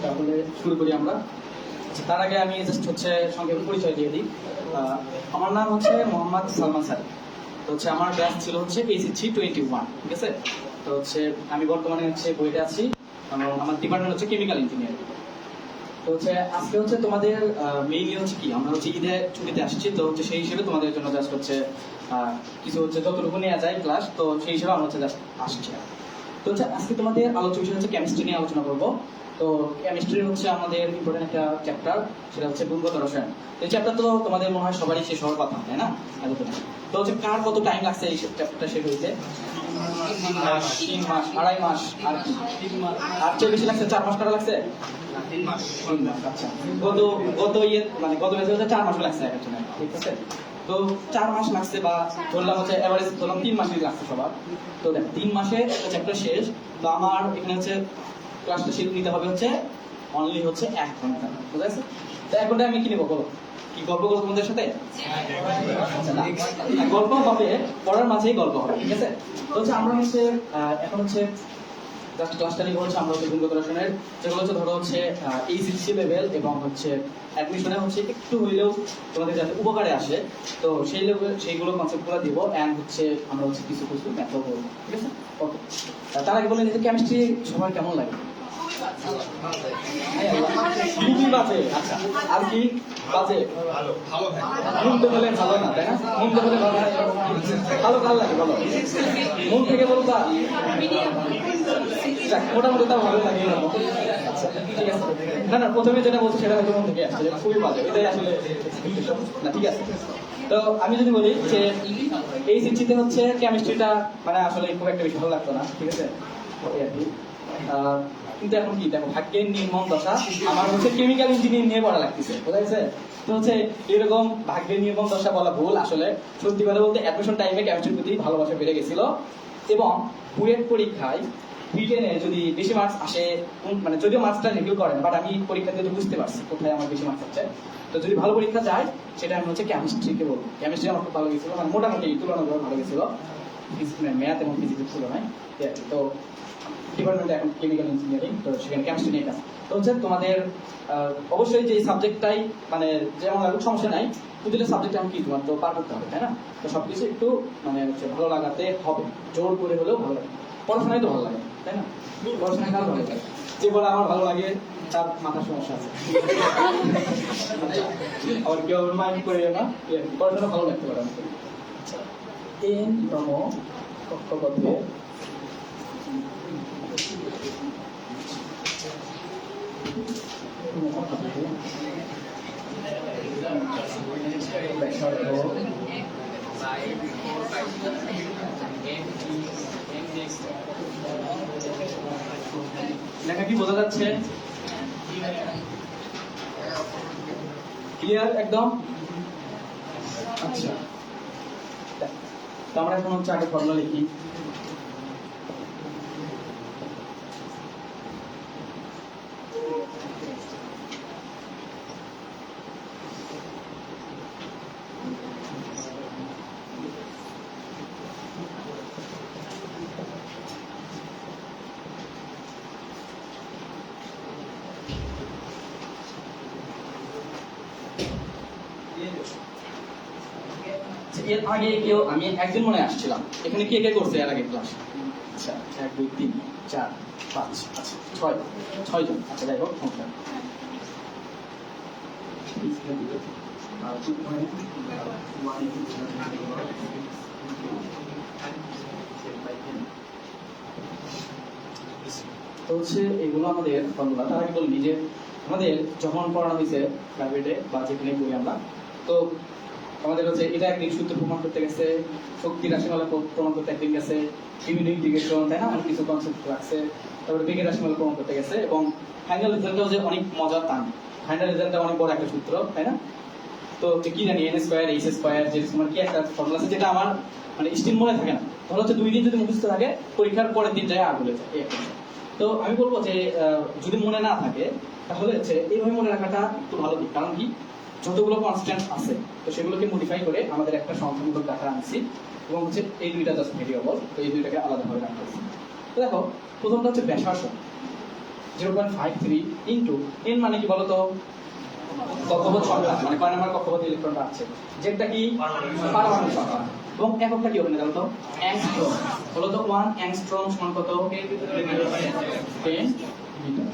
তাহলে শুরু করি আমরা। তার আগে আমি জাস্ট হচ্ছে সংক্ষেপে পরিচয় দিয়ে দিই। আমার নাম হচ্ছে মোহাম্মদ সালমান স্যার। তো হচ্ছে আমার ব্যাচ ছিল হচ্ছে ACC 21, ঠিক আছে। তো হচ্ছে আমি বর্তমানে হচ্ছে বইতে আছি, আমার ডিপার্টমেন্ট হচ্ছে কেমিক্যাল ইঞ্জিনিয়ারিং। তো হচ্ছে আজকে হচ্ছে তোমাদের মেইনলি হচ্ছে কি, আমরা হচ্ছে ঈদে ছুটিতে আসছি, তো হচ্ছে সেই হিসেবে তোমাদের জন্য জাস্ট হচ্ছে কিছু হচ্ছে যতটুকু নেওয়া যায় ক্লাস, তো সেই হিসেবে আমরা হচ্ছে জাস্ট আসছি। তো হচ্ছে আজকে তোমাদের আলোচ্য বিষয় হচ্ছে কেমিস্ট্রি নিয়ে আলোচনা করবো। তো কেমিস্ট্রি হচ্ছে আমাদের ইম্পর্টেন্ট একটা চ্যাপ্টার, সেটা হচ্ছে গুণগত রসায়ন। এই চ্যাপ্টার তো তোমাদের মনে হয় সবারই শেষ হওয়ার কথা, তাই না? তো হচ্ছে কার কত টাইম লাগছে এই চ্যাপ্টারটা শেষ হইতে? 3 মাস, 2.5 মাস, আর চেয়ে বেশি লাগছে? 4 মাস করা লাগছে? 3 মাস। আচ্ছা, গত ব্যাচে হচ্ছে 4 মাস লাগছে একজনের, ঠিক আছে। তো 4 মাস লাগছে, বা ধরলাম হচ্ছে এভারেজ ধরলাম 3 মাসই লাগছে সবার। তো দেখ 3 মাসে একটা চ্যাপ্টার শেষ। তো আমার এখানে হচ্ছে ক্লাসটা শেষ নিতে হবে হচ্ছে অনলি হচ্ছে 1 ঘন্টা, বুঝা গেছে? তো 1 ঘন্টায় আমি কি নেবো বলো? কি গল্প করবো তোমাদের সাথে? গল্প হবে, পড়ার মাঝেই গল্প হবে, ঠিক আছে। তো হচ্ছে আমরা হচ্ছে এখন হচ্ছে জাস্ট ক্লাসটা নিয়ে হচ্ছে আমরা হচ্ছে গুণগত রসায়নের যেগুলো হচ্ছে ধরো হচ্ছে ACC লেভেল এবং হচ্ছে অ্যাডমিশনে হচ্ছে একটু হইলেও তোমাদের যাতে উপকারে আসে, তো সেই লেভেল সেইগুলো কনসেপ্টগুলো দিব, অ্যান্ড হচ্ছে আমরা হচ্ছে কিছু কিছু ম্যাথও করবো, ঠিক আছে। ওকে, তার আগে বলেন যে কেমিস্ট্রি সবার কেমন লাগে? খুবই বাজে। আচ্ছা, আর কি বাজে? মনতে বলে ভালো না, তাই না? মনতে বলে ভালো না, ভালো কার লাগে বলো? মন থেকে বলবা মোটামুটি তাও ভালো লাগে। আচ্ছা ঠিক আছে, না প্রথমে যেটা বলছি সেটা হয়তো মন থেকে আসছে, খুবই বাজে, এটাই আসলে না, ঠিক আছে। তো আমি যদি বলি যে এই সিচিতে হচ্ছে কেমিস্ট্রিটা মানে আসলে খুব একটা বেশি ভালো লাগতো না, ঠিক আছে। আর কি কিন্তু এখন কি দেখো, ভাগ্যের নির্মম দশা, আমার হচ্ছে কেমিক্যাল ইঞ্জিনিয়ারিং নিয়ে পড়া লাগতেছে, বুঝা গেছে। তো হচ্ছে এরকম ভাগ্যের নির্মম দশা বলা ভুল, আসলে সত্যি কথা বলতে অ্যাডমিশন টাইমে কেমিস্ট্রির প্রতি ভালোবাসা বেড়ে গেছিল, এবং বুয়েট পরীক্ষায় ব্রিটেনে যদি বেশি মার্কস আসে, মানে যদিও মার্কসটা রিভিল করেন, বাট আমি পরীক্ষা দিয়ে বুঝতে পারছি কোথায় আমার বেশি মার্কস আছে। তো যদি ভালো পরীক্ষা যায়, সেটা আমি হচ্ছে কেমিস্ট্রিকে বলবো। কেমিস্ট্রি আমার খুব ভালো গেছিল, মানে মোটামুটি তুলনামূলক ভালো গেছিল ম্যাথ এবং ফিজিক্সের তুলনায়। তো ডিপার্টমেন্টে এখন কেমিক্যাল ইঞ্জিনিয়ারিং, তো সেখানে কেমিস্ট্রি নিয়ে কাজ। তো হচ্ছে তোমাদের অবশ্যই যে সাবজেক্টটাই মানে যেমন লাগুক সমস্যা নাই, প্রতিটা সাবজেক্টে আমি কি তোমার তো পার করতে হবে, তাই না? তো সবকিছু একটু মানে হচ্ছে ভালো লাগাতে হবে, জোর করে হলেও ভালো লাগে। পড়াশোনায় তো ভালো লাগে, তাই না? পড়াশোনায় কারো ভালো লাগে, যে বলে আমার ভালো লাগে তার মাথার সমস্যা আছে। আবার কেউ মাইন্ড করে না, পড়াশোনা ভালো লাগতে পারে। তম কক্ষপথে লেখা কি বোঝা যাচ্ছে? ক্লিয়ার একদম? আচ্ছা, তো আমরা এখন হচ্ছে আগে ফর্মুলা লিখি। এর আগে কেউ, আমি একদিন মনে আসছিলাম এখানে, কে কে করছে এর আগে ক্লাস? আচ্ছা 1 2 3 4 5, আচ্ছা 6 জন। আচ্ছা যাই হোক, তো হচ্ছে এগুলো আমাদের ফর্মুলা। তার আগে বলি যে আমাদের যখন পড়ানো হয়েছে প্রাইভেটে বা যেখানে করি আমরা, তো আমাদের হচ্ছে এটা একদিন সূত্র প্রমাণ করতে গেছে, শক্তি রাশিমালা প্রমাণ করতে একদিন গেছে, বিভিন্ন ইন্টিগ্রেশন, তাই না, অনেক কিছু কনসেপ্ট রাখছে, তারপরে বেগের রাশিমালা প্রমাণ করতে গেছে, এবং ফাইনাল রেজাল্টটাও যে অনেক মজার টান। ফাইনাল রেজাল্টটা অনেক বড় একটা সূত্র, তাই না? তো কি জানি n স্কয়ার h স্কয়ার যে তোমার কি একটা ফর্মুলা আছে, যেটা আমার মানে স্টিল মনে থাকে না। ধরো হচ্ছে 2 দিন যদি মুখস্থ থাকে, পরীক্ষার পরের দিন যায় আর ভুলে যায়। তো আমি বলবো যে যদি মনে না থাকে, তাহলে হচ্ছে এইভাবে মনে রাখাটা একটু ভালো দিক। কারণ কি, যতগুলো কনস্ট্যান্ট আছে তো সেগুলোকে মডিফাই করে আমাদের একটা সংখ্যামূলক ডাটা আনছি, এবং হচ্ছে এই দুইটা জাস্ট ভেরিয়েবল, তো এই দুইটাকে আলাদাভাবে রাখা হয়েছে। তো দেখো প্রথমটা হচ্ছে ব্যাসার্ধ 0.53 ইন্টু এন মানে কি বলতো কক্ষপথ সংখ্যা, মানে কয় নাম্বার কক্ষপথে ইলেকট্রনটা আছে, যেটা কি পারমাণবিক সংখ্যা, এবং এককটা কি হবে না জানো তো অ্যাংস্ট্রম। বলো তো 1 অ্যাংস্ট্রম সমান কত 10 মিটার।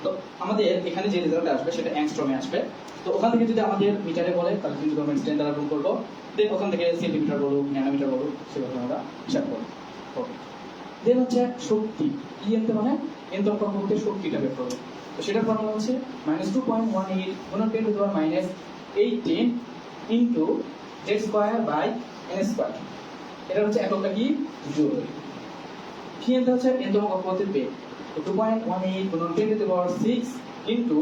তো আমাদের এখানে যে রেজাল্ট আসবে সেটা অ্যাংস্ট্রমে আসবে। তো ওখান থেকে যদি আমাদের মিটারে বলে তাহলে কিন্তু আমরা স্ট্যান্ড দ্বারা গুণ করবো, দেন ওখান থেকে সেন্টিমিটার বলুক ন্যানোমিটার বলুক সেভাবে আমরা হিসাব করবো। ওকে, দেন হচ্ছে শক্তি ই এনতে মানে এনতম কক্ষপথের শক্তিটা বের করবো। তো সেটার ফর্মুলা হচ্ছে -2.18 গুণন 10 to the power -18 into z square by n square. এটা হচ্ছে এককটা কি জুল। কি এনতে হচ্ছে এনতম কক্ষপথের বেগ, তো 2.18 গুণন 10 to the power 6 into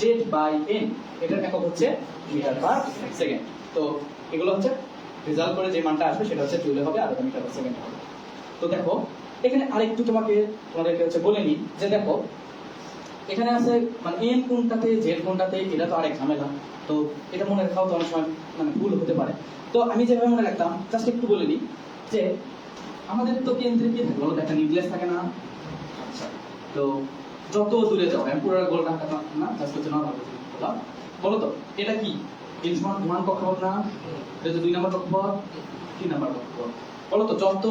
z by n, এটার একক হচ্ছে মিটার পার সেকেন্ড। তো এগুলো হচ্ছে রেজাল্ট করে যে মানটা আসবে সেটা হচ্ছে জুলে হবে আর এটা মিটার পার সেকেন্ড হবে। তো দেখো এখানে আরেকটু তোমাদেরকে হচ্ছে বলে নিই যে দেখো এখানে আছে মানে এন কোনটাতে জেড কোনটাতে, এটা তো আরেক ঝামেলা। তো এটা মনে রাখাও তো অনেক সময় মানে ভুল হতে পারে। তো আমি যেভাবে মনে রাখতাম জাস্ট একটু বলে দিই যে আমাদের তো কেন্দ্রে কি থাকে বলো, একটা নিউক্লিয়াস থাকে না। আচ্ছা, তো যত দূরে যাও আমি পুরো গোলটা আঁকাতাম না, জাস্ট হচ্ছে নরমাল বললাম। বলো তো এটা কি এন সমান 1 কক্ষপথ না, এটা হচ্ছে 2 নাম্বার কক্ষপথ 3 নাম্বার কক্ষপথ। বলো তো যত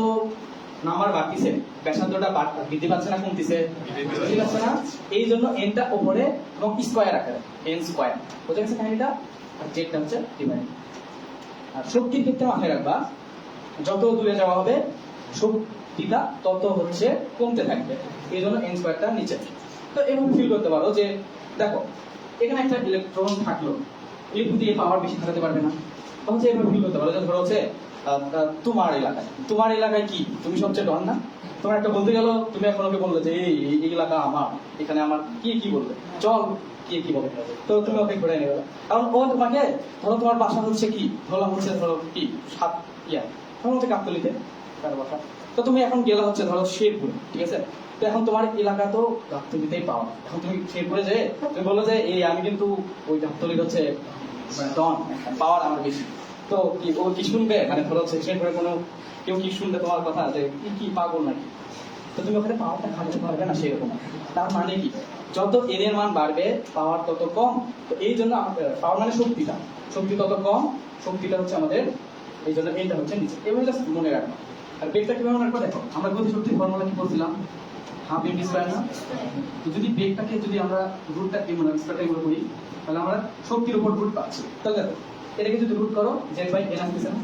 নাম্বার বাড়তিছে ব্যাসার্ধটা বৃদ্ধি পাচ্ছে না কমতিছে, বৃদ্ধি পাচ্ছে না, এই জন্য এনটা উপরে এবং স্কয়ার আকারে এন স্কয়ার বুঝা গেছে কাহিনীটা। আর জেডটা হচ্ছে ডিভাইড। আর শক্তির ক্ষেত্রে মাথায় রাখবা যত দূরে যাওয়া হবে শক্তিটা তত হচ্ছে কমতে থাকবে, এই জন্য এন স্কয়ারটা নিচে। তো এভাবে ফিল করতে পারো যে দেখো এখানে একটা ইলেকট্রন থাকলো, ইলেকট্রন দিয়ে পাওয়ার বেশি থাকাতে পারবে না। তখন যে এভাবে ফিল করতে পারো যে ধরো হচ্ছে তোমার এলাকায় কি তুমি সবচেয়ে ডন না, তোমার একটা বলতে গেল তুমি এখন ওকে বললে যে এই এলাকা আমার, এখানে আমার কি কি বলবে চল কি বলে, তো তুমি ওকে ঘুরে নেবে। কারণ ও তোমাকে ধরো তোমার বাসা হচ্ছে কি ধরলাম হচ্ছে ধরো কি সাত তখন হচ্ছে গাবতলিতে তার বাসা, তো তুমি এখন গেলা হচ্ছে ধরো শেরপুর, ঠিক আছে। তো এখন তোমার এলাকা তো গাবতলিতেই পাওয়া, এখন তুমি শেরপুরে যে তুমি বললো যে আমি কিন্তু ওই গাবতলির হচ্ছে মানে ডন, পাওয়ার আমার বেশি। তো কি ও কি শুনবে, মানে ধরো সেকশন করে কোনো কেউ কি শুনবে তোমার কথা যে কি পাগল নাকি, তো তুমি ওখানে পাওয়ারটা খাটাতে পারবে না সেরকম। তার মানে কি যত এন এর মান বাড়বে পাওয়ার তত কম, তো এই জন্য পাওয়ার মানে শক্তি তত কম, শক্তিটা হচ্ছে আমাদের, এই জন্য এইটা হচ্ছে নিচে। এভাবে জাস্ট মনে রাখবো। আর বেগটা কিভাবে মনে রাখবো দেখো আমরা গতি শক্তির ফর্মুলা কি বলছিলাম হাফ এম ভি স্কয়ার না। তো যদি বেগটাকে যদি আমরা রুটটা মানে স্কয়ারটা এগুলো করি তাহলে আমরা শক্তির উপর রুট পাচ্ছি। তাহলে দেখো এটাকে যদি রুট করো জেড বাই এন আসতেছে না,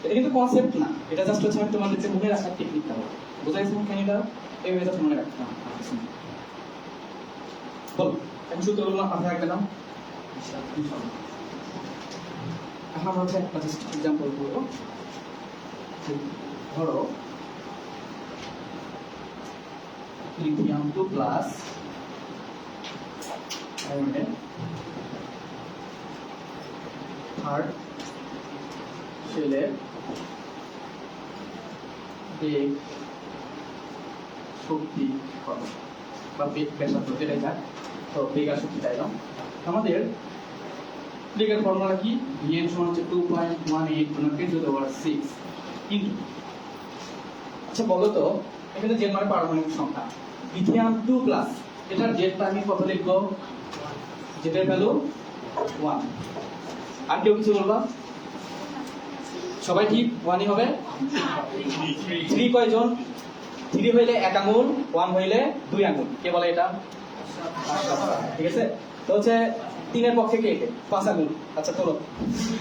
এটা কিন্তু কনসেপ্ট না, এটা জাস্ট হচ্ছে আমি তোমাদেরকে মনে রাখার টেকনিকটা বলবো, বুঝা গেছে কাহিনীটা। এইভাবে জাস্ট মনে রাখতে হবে। বলো এখন সূত্রগুলো মাথায় রাখবে না। এখন আমরা হচ্ছে একটা জাস্ট এক্সাম্পল করবো। ধরো লিথিয়াম 2 প্লাস আয়নের থার্ড শেলের বেগ শক্তি কত বা বেগ ব্যাসার্ধ যেটাই থাক, তো বেগ আর শক্তি চাইলাম। আমাদের বেগের ফর্মুলা কি vn সমান হচ্ছে 2.18 গুণন 10 টু দি পাওয়ার 6 ইনটু, আচ্ছা বলো তো এখানে জেড মানে পারমাণবিক সংখ্যা লিথিয়াম 2 প্লাস, এটার জেডটা আমি কত লিখবো, জেডের ভ্যালু 1। আর কেউ কিছু বলবা, সবাই ঠিক 1ই হবে। 3 কয়জন, 3 হইলে 1 আঙ্গুল, 1 হইলে 2 আঙ্গুল, কে বলে এটা, ঠিক আছে। তো হচ্ছে 3 এর পক্ষে কে 5 আঙ্গুল। আচ্ছা চলো,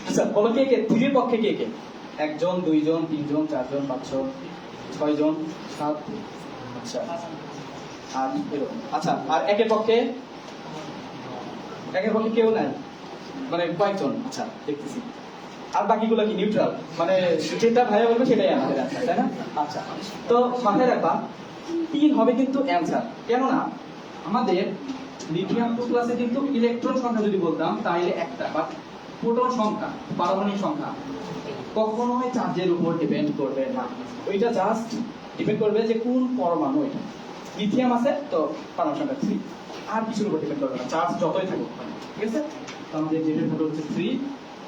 আচ্ছা বলো কে 3 এর পক্ষে কে 1 জন 2 জন 3 জন 4 জন 5 জন 6 জন 7, আচ্ছা আর এরকম। আচ্ছা আর একের পক্ষে কেউ নাই, মানে কয়েকজন, আচ্ছা দেখতেছি। আর বাকিগুলো কি নিউট্রাল, মানে যেটা ভাইয়া বলবে সেটাই আমাদের অ্যান্সার, তাই না। আচ্ছা তো মাথায় রাখবা 3 হবে কিন্তু অ্যান্সার, কেননা আমাদের লিথিয়াম 2 প্লাসে কিন্তু ইলেকট্রন সংখ্যা যদি বলতাম তাহলে একটা, বা প্রোটন সংখ্যা পারমাণবিক সংখ্যা কখনোই চার্জের উপর ডিপেন্ড করবে না, ওইটা জাস্ট ডিপেন্ড করবে যে কোন পরমাণু এটা। লিথিয়াম আছে তো পারমাণবিক সংখ্যা 3, আর কিছুর উপর ডিপেন্ড করবে না, চার্জ যতই থাকুক, ঠিক আছে। তো আমাদের যেটা হলো হচ্ছে 3,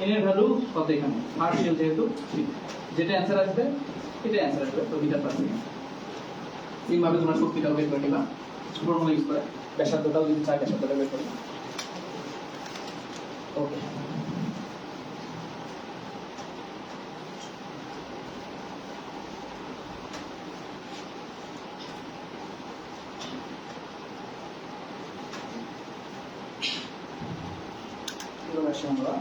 n এর ভ্যালু কত এখানে পার্শিয়াল যেহেতু 3 যেটা অ্যান্সার আসবে এটা অ্যান্সার আসবে তো মিটার পার সেকেন্ড এইভাবে তোমরা শক্তিটাও বের করে নিবা ফর্মুলা ইউজ করে ব্যাসার্ধটাও যদি চাই ব্যাসার্ধটা বের করে ওকে এবার আসি আমরা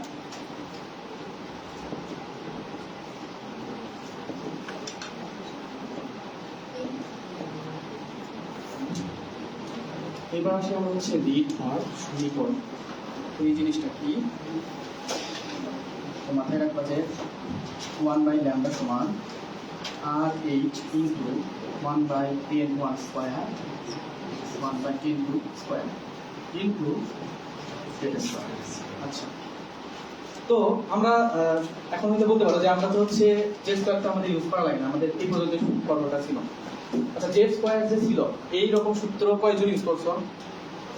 এবার আসি আমরা হচ্ছে রিড আর সমীকরণ এই জিনিসটা কি তো মাথায় রাখবা যে 1/λ সমান r/h into 1/10 square 1/10 square into z square. আচ্ছা তো আমরা এখন হয়তো বলতে পারো যে আমরা তো হচ্ছে জেড স্কয়ারটা আমাদের ইউজ করা লাগে না, আমাদের এই পর্যন্ত ফর্মুলাটা ছিল। আচ্ছা জেড স্কয়ার যে ছিল এই রকম সূত্র কয়জন ইউজ করছো?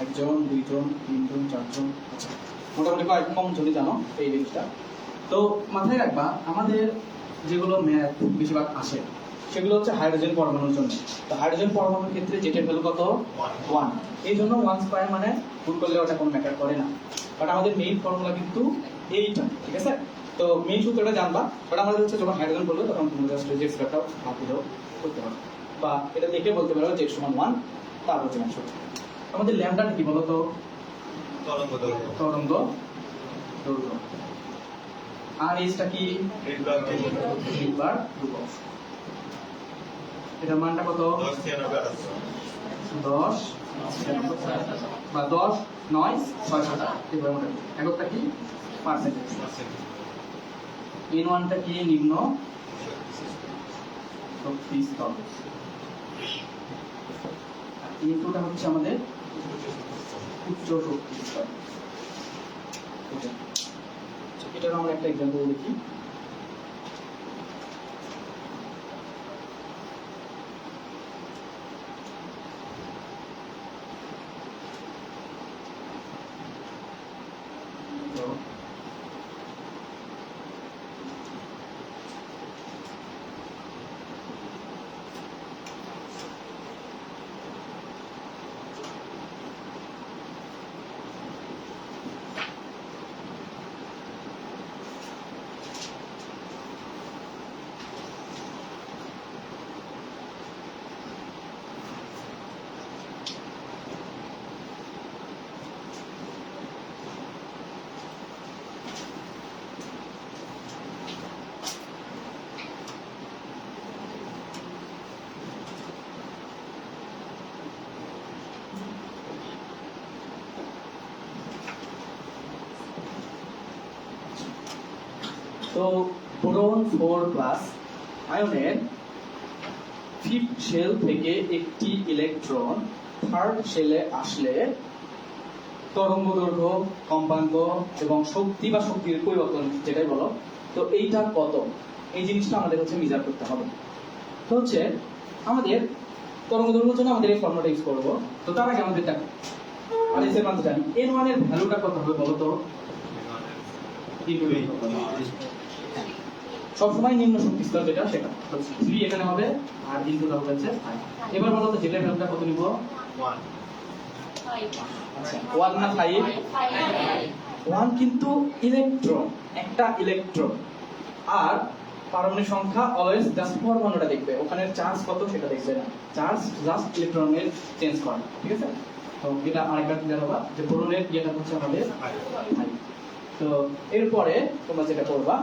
একজন, দুইজন, তিনজন, চারজন, আচ্ছা মোটামুটি কম জনই জানো এই জিনিসটা। তো মাথায় রাখবা আমাদের যেগুলো ম্যাথ বেশিরভাগ আসে সেগুলো হচ্ছে হাইড্রোজেন পরমাণুর জন্য। তো হাইড্রোজেন পরমাণুর ক্ষেত্রে জেটের ভ্যালু কত? 1। এই জন্য 1 স্কয়ার মানে গুণ করলে ওটা কোনো ম্যাটার করে না, বাট আমাদের মেইন ফর্মুলা কিন্তু এইটা, ঠিক আছে? তো মেইন সূত্রটা জানবা, বাট আমাদের হচ্ছে যখন হাইড্রোজেন বলবো তখন তুমি জাস্ট জেড স্কয়ারটাও ভাগ দিলেও করতে পারো, বা এটা দেখে বলতে পারো জেড সমান 1 তারপর যে ম্যাথ। আমাদের ল্যামডাটা কি বলো তো? তরঙ্গ দৈর্ঘ্য। আর এইচটা কি? বার ধ্রুবক। এটার মানটা কত? 10 বা 10 9 6 7 এবার আমরা এককটা কি? পার্সেন্টেজ। n1 টা কি? নিম্ন শক্তি স্তর। n2 টা হচ্ছে আমাদের উচ্চ শক্তি স্তর। এটার আমরা একটা এক্সাম্পল দেখি। তো বোরন 4+ আয়নের ফিফথ শেল থেকে একটি ইলেকট্রন থার্ড শেলে আসলে তরঙ্গ দৈর্ঘ্য, কম্পাঙ্ক এবং শক্তি বা শক্তির পরিবর্তন যেটাই বলো, তো এইটা কত? এই জিনিসটা আমাদের হচ্ছে মেজার করতে হবে। তো হচ্ছে আমাদের তরঙ্গ দৈর্ঘ্যের জন্য আমাদের এই ফর্মুলাটা ইউজ করবো। তো তার আগে আমাদের দেখো আর এর মান জানি n1 এর ভ্যালুটা কত হবে বলো তো? সবসময় নিম্ন শক্তি স্তর যেটা সেটা 3 এখানে হবে আর ইনটুটা হবে হচ্ছে 5। এবার বলো তো যেটার ভ্যালুটা কত নিব? 1। আচ্ছা 1 না 5? 1 কিন্তু ইলেকট্রন, একটা ইলেকট্রন। আর পারমাণবিক সংখ্যা অলওয়েজ জাস্ট পরমাণুটা দেখবে, ওখানে চার্জ কত সেটা দেখবে না, চার্জ জাস্ট ইলেকট্রনের চেঞ্জ করে, ঠিক আছে? তো এটা আরেকবার ক্লিয়ার হবে যে বোরনের ইয়েটা হচ্ছে আমাদের 5। তো এরপরে তোমরা যেটা করবা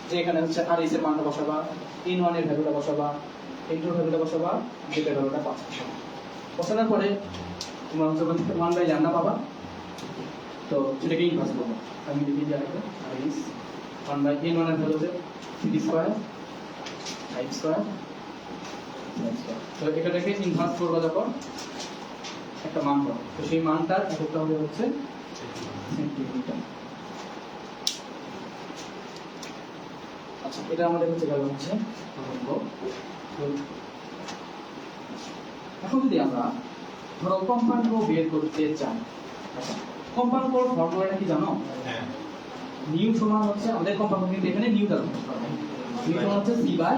যে এখানে হচ্ছে আর এর মানটা বসাবা, n1 এর ভ্যালুটা বসাবা, n2 এর ভ্যালুটা বসাবা, যেটা ভ্যালুটা 5 বসানোর পরে তোমরা হচ্ছে 1/λ পাবা। তো সেটাকে ইনভার্স করবো। আমি লিখে দিই আরেকটা, আর ইজ 1/n1 এর ভ্যালু হচ্ছে 3 স্কয়ার 5 স্কয়ার 5 স্কয়ার। তো এটাকে ইনভার্স করবা যখন একটা মান পাবো, তো সেই মানটার এককটা হবে হচ্ছে সেন্টিমিটার। আচ্ছা এটা আমাদের হচ্ছে গেল হচ্ছে তরঙ্গ। এখন যদি আমরা ধরো কম্পাঙ্ক বের করতে চাই, আচ্ছা কম্পাঙ্কর ফর্মুলাটা কি জানো? হ্যাঁ নিউ সমান হচ্ছে আমাদের কম্পাঙ্ক কিন্তু এখানে নিউটা প্রকাশ করা হয়। নিউ সমান হচ্ছে c বাই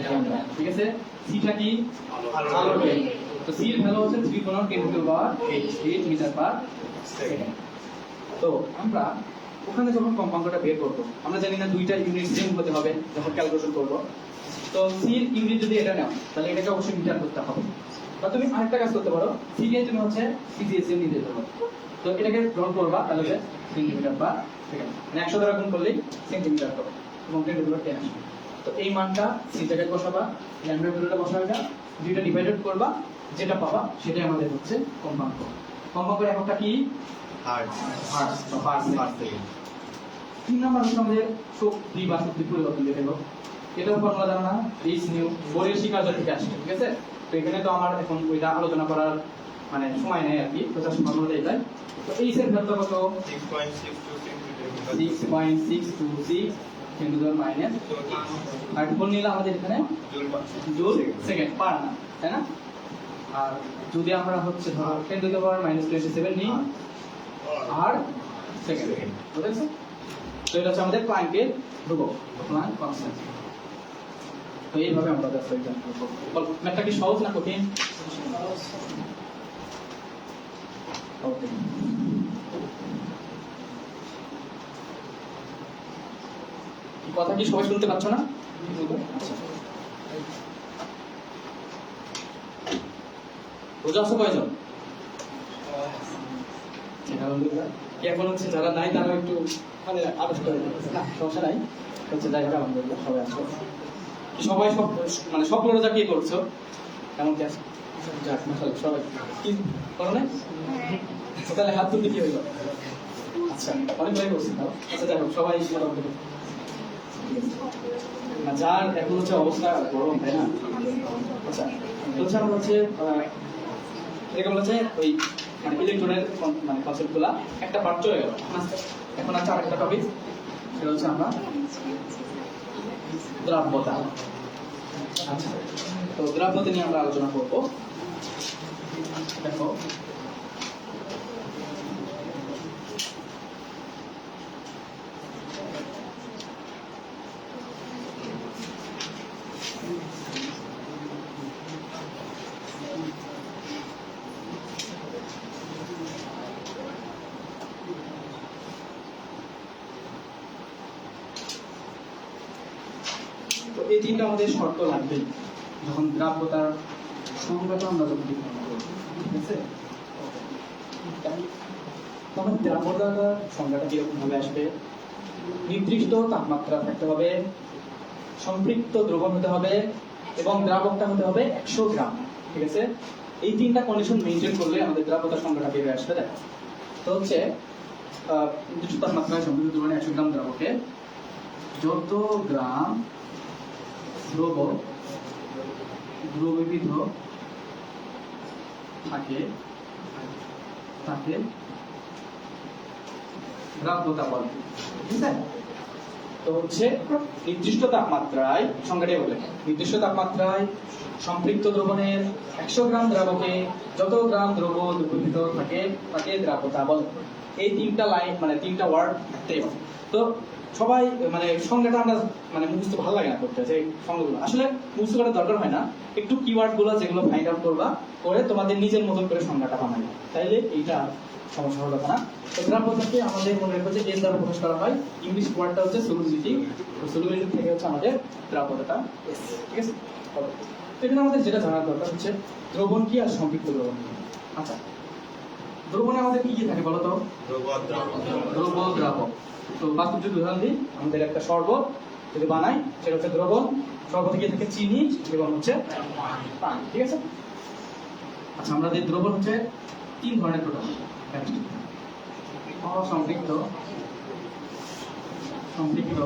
ল্যামডা, ঠিক আছে। সিটা কি আলোর বেগ, তো সি এর ভ্যালু হচ্ছে 3 গুণন 10 to the power 8 meter per second. তো আমরা ওখানে যখন কম্পাঙ্কটা বের করব, আমরা জানি না দুইটা ইউনিট সেম হতে হবে যখন ক্যালকুলেশন করব। তো সি এর ইউনিট যদি এটা নাও তাহলে এটাকে অবশ্যই মিটার করতে হবে। বা তুমি আরেকটা কাজ করতে পারো, সি কে তুমি হচ্ছে সিজিএসএম নিয়ে যেতে পারো। তো এটাকে গ্রহণ করবা তাহলে হবে সেন্টিমিটার পার সেকেন্ড, মানে 100 দ্বারা গুণ করলেই সেন্টিমিটার হবে এবং 10 টু দি পাওয়ার 10 আসবে। তো এই মানটা সি জায়গায় বসাবা, ল্যামডা ভ্যালুটা বসাবা, দুইটা ডিভাইডেড করবা, যেটা পাবা সেটাই আমাদের হচ্ছে কম্পাঙ্ক। কম্পাঙ্কের এককটা কি? হার্টজ হার্টজ বা পার সেকেন্ড। 3 নাম্বার হচ্ছে আমাদের শক্তি বা শক্তি পরিবর্তন যেটা হলো, এটার ফর্মুলা জানো না? এইচ নিউ বোরের শিকার থেকে আসছে, ঠিক আছে। তো এখানে তো আমার এখন ওইটা আলোচনা করার মানে সময় নেই আর কি, তো জাস্ট ফর্মুলাটা এটাই। তো এইচ এর ভ্যালুটা কত? 6.626 10 টু দি মাইনাস আর কোন নিলে আমাদের এখানে জুল সেকেন্ড পার না, তাই না? আর যদি আমরা হচ্ছে ধরো 10 টু দি পাওয়ার মাইনাস 27 নিই আর সেকেন্ড, বুঝেছো? তো এটা হচ্ছে আমাদের প্ল্যাঙ্কের ধ্রুবক, প্ল্যাঙ্ক কনস্ট্যান্ট। তো এইভাবে আমরা জাস্ট এটা করব। ম্যাথটা কি সহজ না কঠিন? ওকে, কথা কি সবাই শুনতে পাচ্ছ না? আচ্ছা, বুঝে আসো কয়জন? এখন হচ্ছে যারা নাই তারা একটু মানে আবেশ করে দিচ্ছে, না সমস্যা নাই, হচ্ছে যাই হোক আলহামদুলিল্লাহ সবাই আসো। সবাই সব মানে সব লোকরা কি করছো কেমন কি আছে? যাক মাশাআল্লাহ সবাই কি করো না? তাহলে হাত তুলতে কি হইলো? আচ্ছা অনেক ভাই করছি তাও। আচ্ছা যাই হোক সবাই মোটামুটি যার এখন হচ্ছে অবস্থা গরম, তাই না? আচ্ছা তো হচ্ছে আমরা হচ্ছে এরকম হচ্ছে ওই মানে ইলেকট্রনের মানে কনসেপ্ট গুলা একটা পার্ট চলে গেল, এখন আছে আরেকটা টপিক, সেটা হচ্ছে আমরা দ্রাব্যতা। আচ্ছা তো দ্রাব্যতা নিয়ে আমরা আলোচনা করব। দেখো তো এই তিনটা আমাদের শর্ত লাগবে যখন দ্রাব্যতার সংজ্ঞাটা আমরা যখন নির্ধারণ করব, ঠিক আছে? তখন দ্রাব্যতার সংজ্ঞাটা কিরকম ভাবে আসবে? নির্দিষ্ট তাপমাত্রা থাকতে হবে, সম্পৃক্ত দ্রবণ হতে হবে এবং দ্রাবকটা হতে হবে 100 গ্রাম, ঠিক আছে? এই তিনটা কন্ডিশন মেইনটেইন করলে আমাদের দ্রাব্যতার সংজ্ঞাটা বের হয়ে আসবে। দেখো তো হচ্ছে নির্দিষ্ট তাপমাত্রায় সম্পৃক্ত দ্রবণে 100 গ্রাম দ্রাবকে যত গ্রাম দ্রবীভূত থাকে তাকে দ্রাব্যতা বলে, ঠিক আছে? তো হচ্ছে নির্দিষ্ট তাপমাত্রায় সংজ্ঞাটি বলে, নির্দিষ্ট তাপমাত্রায় সম্পৃক্ত দ্রবণের 100 গ্রাম দ্রাবকে যত গ্রাম দ্রব্য দ্রবীভূত থাকে তাকে দ্রাব্যতা বলে। এই তিনটা লাইন মানে তিনটা ওয়ার্ড থাকতেই হবে। তো সবাই মানে সংজ্ঞাটা আমরা মানে মুখস্থ ভালো লাগে না করতে, যে সংজ্ঞাগুলো আসলে মুখস্থ করার দরকার হয় না, একটু কিওয়ার্ড গুলো যেগুলো ফাইন্ড আউট করবা করে তোমাদের নিজের মতন করে সংজ্ঞাটা বানাবে, তাইলে এইটা সমস্যা হবে না। তো দ্রাব্যতাকে আমাদের মনে রাখবো যে এন দ্বারা প্রকাশ করা হয়, ইংলিশ ওয়ার্ডটা হচ্ছে সলিবিলিটি, সলিবিলিটি থেকে হচ্ছে আমাদের দ্রাব্যতাটা এস, ঠিক আছে? তো এখানে আমাদের যেটা জানার দরকার হচ্ছে দ্রবণ কি আর সম্পৃক্ত দ্রবণ কি। আচ্ছা দ্রবণে আমাদের কি কি থাকে বলো তো? দ্রব দ্রাবক। তো বাস্তব যদি উদাহরণ দিই, আমাদের একটা শরবত যদি বানাই সেটা হচ্ছে দ্রবণ, শরবতে কি থাকে? চিনি এবং হচ্ছে পানি, ঠিক আছে? আচ্ছা আমাদের দ্রবণ হচ্ছে 3 ধরনের টোটাল, অসম্পৃক্ত, সম্পৃক্ত,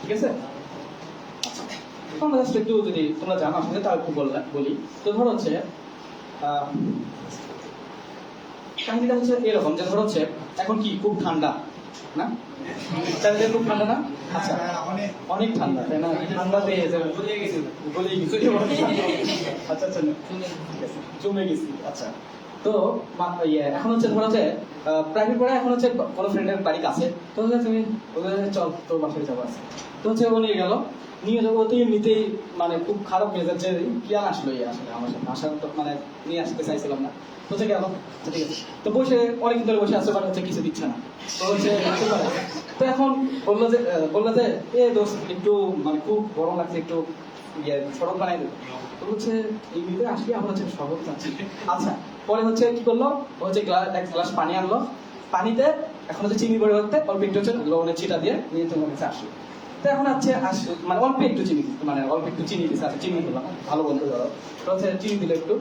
ঠিক আছে? আমরা জাস্ট একটু যদি তোমরা জানো আসলে তাও একটু বলি। তো ধরো হচ্ছে কাহিনীটা হচ্ছে এরকম যে ধরো হচ্ছে এখন কি খুব ঠান্ডা না? চারিদিকে খুব ঠান্ডা না? আচ্ছা অনেক ঠান্ডা, তাই না? ঠান্ডাতে গলে গেছি, আচ্ছা আচ্ছা জমে গেছি। আচ্ছা তো এখন হচ্ছে ধরো যে প্রাইভেট পড়ে এখন হচ্ছে কোনো ফ্রেন্ডের বাড়ি কাছে, তো হচ্ছে তুমি ওদের কাছে চল তোর বাসায় যাবো আছে, তো হচ্ছে ও নিয়ে গেল, নিয়ে যাবো তো এমনিতেই মানে খুব খারাপ মেজাজের কিয়াল আসলো আসলে আমার সাথে আসার তো মানে নিয়ে আসতে চাইছিলাম না, তো হচ্ছে গেল আচ্ছা ঠিক আছে, তো বসে অনেকদিন ধরে বসে আছে বাট হচ্ছে কিছু দিচ্ছে না, তো হচ্ছে তো এখন বললো যে এ দোস্ত একটু মানে খুব গরম লাগছে একটু শরবত বানাই দেবো, তো হচ্ছে এই ভিতরে আসলে আমরা হচ্ছে শরবত চাচ্ছি। আচ্ছা পরে হচ্ছে কি করলো, ও হচ্ছে এক গ্লাস পানি আনলো, পানিতে এখন হচ্ছে চিনি পরিবর্তে অল্প একটু হচ্ছে লবণের ছিটা দিয়ে নিয়ে তোমার কাছে আসলো, তো এখন হচ্ছে মানে অল্প একটু চিনি, মানে অল্প একটু চিনি দিচ্ছে, আচ্ছা চিনি দিলাম ভালো বন্ধু ধরো, তো হচ্ছে চিনি দিলে একটু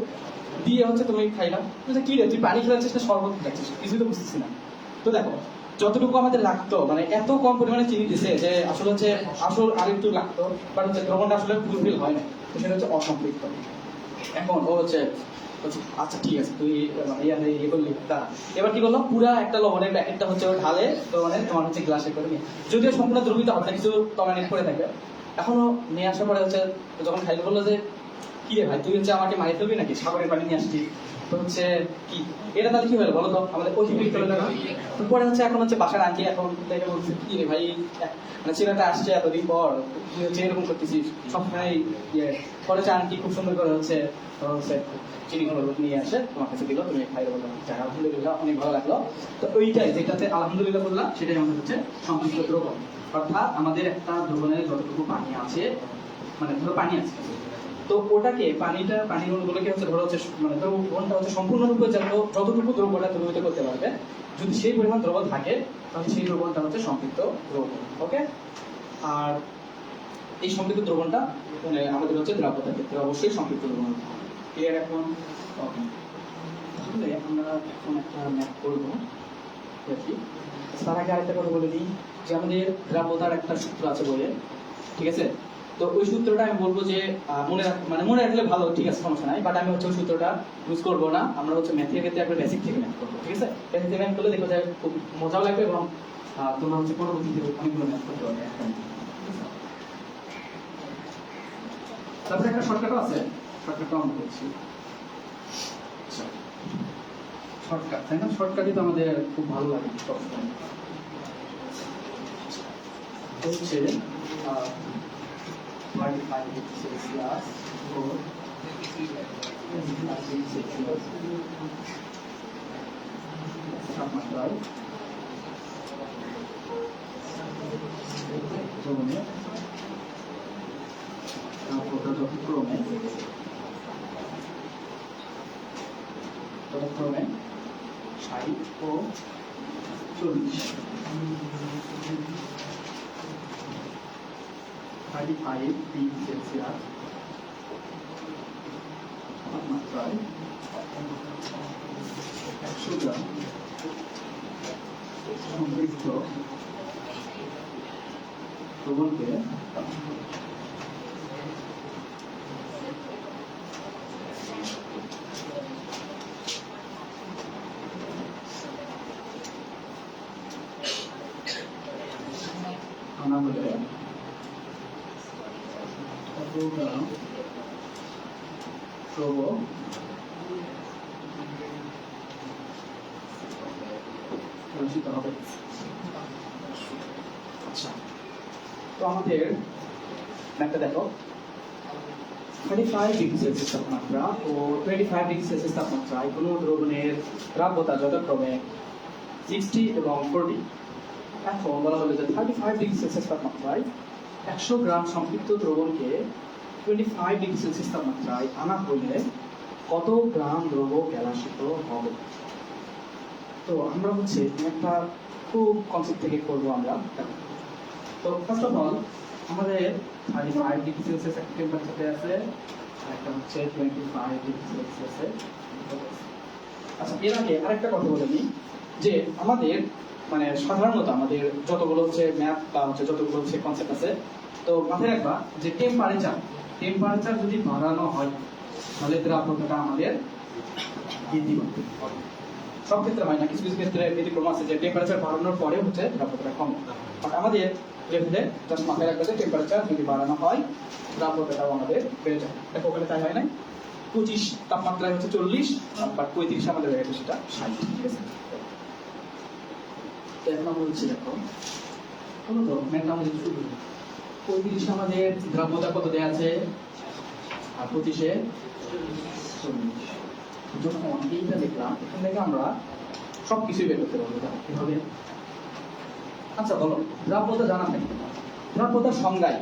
দিয়ে হচ্ছে তুমি খাইলাম, কি রে তুই পানি খেলাচ্ছিস না শরবত খাচ্ছিস কিছুই তো বুঝতেছি না, তো দেখো যতটুকু আমাদের লাগতো মানে এত কম পরিমাণে চিনি দিছে যে আসলে হচ্ছে আসল আরেকটু লাগতো, বাট হচ্ছে দ্রবণটা আসলে ফুলফিল হয় না, তো সেটা হচ্ছে অসম্পৃক্ত। এখন ও হচ্ছে আচ্ছা ঠিক আছে তুই ইয়ে করলি তা এবার কি করলো, পুরা একটা লবণের প্যাকেটটা হচ্ছে ও ঢালে লবণের তোমার হচ্ছে গ্লাসে করে নিয়ে, যদিও সম্পূর্ণ দ্রবীত হবে না কিছু টমেনেট করে থাকে, এখনো নিয়ে আসার পরে হচ্ছে যখন খাইতে বললো যে কি রে ভাই তুই হচ্ছে আমাকে মারি ফেলবি নাকি, সাগরের পানি নিয়ে আসছিস, তো হচ্ছে কি এটা তাহলে কি হলো বলো তো আমাদের অতিরিক্ত হলো না, তো পরে হচ্ছে এখন হচ্ছে বাসার আন্টি এখন দেখে বলছে কি রে ভাই মানে ছেলেটা আসছে এতদিন পর তুই হচ্ছে এরকম করতেছিস সবসময় ইয়ে, পরে হচ্ছে আন্টি খুব সুন্দর করে হচ্ছে চিনি শরবত নিয়ে আসে তোমার কাছে দিল, তুমি খাইলে বললাম আলহামদুলিল্লাহ অনেক ভালো লাগলো, তো ওইটাই যেটাতে আলহামদুলিল্লাহ বললাম সেটাই আমাদের হচ্ছে সংক্ষিপ্ত দ্রবণ, অর্থাৎ আমাদের একটা দ্রবণের যতটুকু পানি আছে মানে ধরো পানি আছে, তো ওটাকে পানির অণুগুলোকে হচ্ছে ধরো হচ্ছে মানে দ্রবণটা হচ্ছে সম্পূর্ণরূপে যতটুকু দ্রবণটা দ্রবীভূত করতে পারবে, যদি সেই পরিমাণ দ্রবণ থাকে তাহলে সেই দ্রবণটা হচ্ছে সংক্ষিপ্ত দ্রবণ। ওকে, আর এই সংক্ষিপ্ত দ্রবণটা মানে আমাদের হচ্ছে দ্রাব্যতার ক্ষেত্রে অবশ্যই সংক্ষিপ্ত দ্রবণ। ক্লিয়ার এখন? ওকে, তাহলে আমরা এখন একটা ম্যাথ করবো। তার আগে আরেকটা কথা বলে দিই যে আমাদের দ্রাব্যতার একটা সূত্র আছে বইয়ে, ঠিক আছে, তো ওই সূত্রটা আমি বলবো যে মনে রাখলে ভালো, ঠিক আছে সমস্যা নাই, বাট আমি হচ্ছে ওই সূত্রটা ইউজ করবো না, আমরা হচ্ছে ম্যাথের ক্ষেত্রে একবার বেসিক থেকে ম্যাথ করবো, ঠিক আছে, বেসিক থেকে ম্যাথ করলে দেখো যে খুব মজাও লাগবে এবং তোমরা হচ্ছে পরবর্তীতে অনেকগুলো ম্যাথ করতে পারবে। তারপরে একটা শর্টকাটও আছে, শর্টকাটও আমরা করছি, শর্টকাট তাই না, শর্টকাটই তো আমাদের খুব ভালো লাগে সবসময়, হচ্ছে 35 Celsius or তাপমাত্রায় দ্রবণের তাপমাত্রা যথাক্রমে 60 ও 40 35 ডিগ্রি সেলসিয়াস তাপমাত্রায় 100 গ্রাম সম্পৃক্ত দ্রবণকে আনা হলে গ্রাম দ্রব রচিত হবে। আচ্ছা, তো আমাদের ম্যাপটা দেখো, 35 ডিগ্রি সেলসিয়াস তাপমাত্রা ও 25 ডিগ্রি সেলসিয়াস তাপমাত্রায় কোনো দ্রবণের দ্রাব্যতা যথাক্রমে 60 এবং 40। এখন বলা হলো যে 35 ডিগ্রি সেলসিয়াস তাপমাত্রায় 100 গ্রাম সম্পৃক্ত দ্রবণকে 25 ডিগ্রি সেলসিয়াস তাপমাত্রায় আনা হলে কত গ্রাম দ্রব গ্যালাসিত হবে। তো আমরা হচ্ছে একটা খুব কনসেপ্ট থেকে করবো আমরা। তো ফার্স্ট অফ অল আমাদের 35 ডিগ্রি সেলসিয়াস একটা টেম্পারেচারে আছে, আর একটা হচ্ছে 25 ডিগ্রি সেলসিয়াসে। আচ্ছা, এর আগে আরেকটা কথা বলে নিই যে আমাদের মানে সাধারণত আমাদের যতগুলো হচ্ছে ম্যাথ বা হচ্ছে যতগুলো হচ্ছে কনসেপ্ট আছে, তো মাথায় রাখবা যে টেম্পারেচার যদি বাড়ানো হয় তাহলে দ্রাব্যতাটা আমাদের বৃদ্ধি পাবে। সব ক্ষেত্রে হয় না, কিছু কিছু ক্ষেত্রে ব্যতিক্রম আছে যে টেম্পারেচার বাড়ানোর পরে হচ্ছে দ্রাব্যতাটা কমে। আমাদের লেভেলে জাস্ট মাথায় রাখবে যে টেম্পারেচার যদি বাড়ানো হয় দ্রাব্যতাটাও আমাদের বেড়ে যায়। দেখো ওখানে তাই হয় নাই, 25 তাপমাত্রায় হচ্ছে 40, বাট 35 আমাদের হয়ে গেছে সেটা 60, ঠিক আছে। তো এখন আমরা হচ্ছে দেখো হলো তো ম্যাথটা আমাদের শুরু 35 আমাদের দ্রব্যতা কত দেয়া আছে আর 25 এ 40। যখন এইটা দেখলাম এখান থেকে আমরা সবকিছুই বের করতে পারবো কিভাবে। আচ্ছা বলো, দ্রব্যতা জানা থাকে, দ্রব্যতার সংজ্ঞায়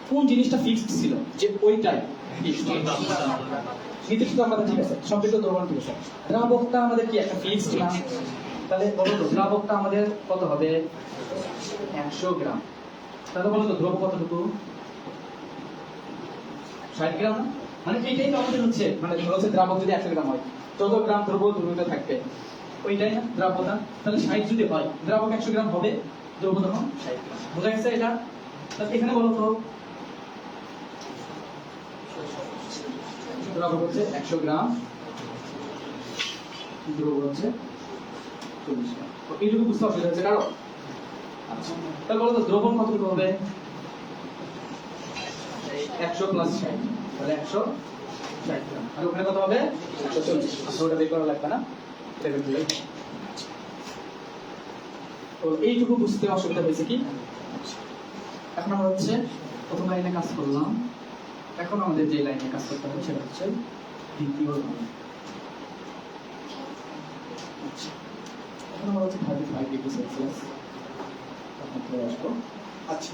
কোন জিনিসটা ফিক্সড ছিল যে ওইটাই নির্দিষ্ট আমাদের, ঠিক আছে, সম্পৃক্ত দ্রবণ, ঠিক আছে। দ্রাবকটা আমাদের কি একটা ফিক্সড না? তাহলে বলো তো দ্রাবকটা আমাদের কত হবে 100 গ্রাম। তাহলে বলো তো দ্রব্য কতটুকু 60 গ্রাম না? মানে এইটাই তো আমাদের হচ্ছে, মানে ধরো হচ্ছে দ্রাবক যদি 100 গ্রাম হয়, যত গ্রাম দ্রব্য দ্রবীভূত থাকবে ওইটাই না দ্রাবকতা। তাহলে 60 যদি হয় দ্রাবক 100 গ্রাম হবে, দ্রব্য তখন 60 গ্রাম। বোঝা গেছে এটা? তাহলে এখানে বলো তো দ্রাবক হচ্ছে 100 গ্রাম, দ্রব্য হচ্ছে 40 গ্রাম। তো এইটুকু বুঝতে অসুবিধা হচ্ছে কারো? আচ্ছা তাহলে বলো তো দ্রবণ কতটুকু হবে 100 প্লাস 60, তাহলে 160 গ্রাম। আর ওখানে কত হবে 140। আচ্ছা ওটা বের করা লাগবে না, টেবিল দিলে। তো এইটুকু বুঝতে অসুবিধা হয়েছে কি? এখন আমরা হচ্ছে প্রথম লাইনে কাজ করলাম, এখন আমাদের যে লাইনে কাজ করতে হবে সেটা হচ্ছে দ্বিতীয় লাইন। আচ্ছা এখন আমরা হচ্ছে 35 ডিগ্রি সেলসিয়াস তাপমাত্রায় আসবো। আচ্ছা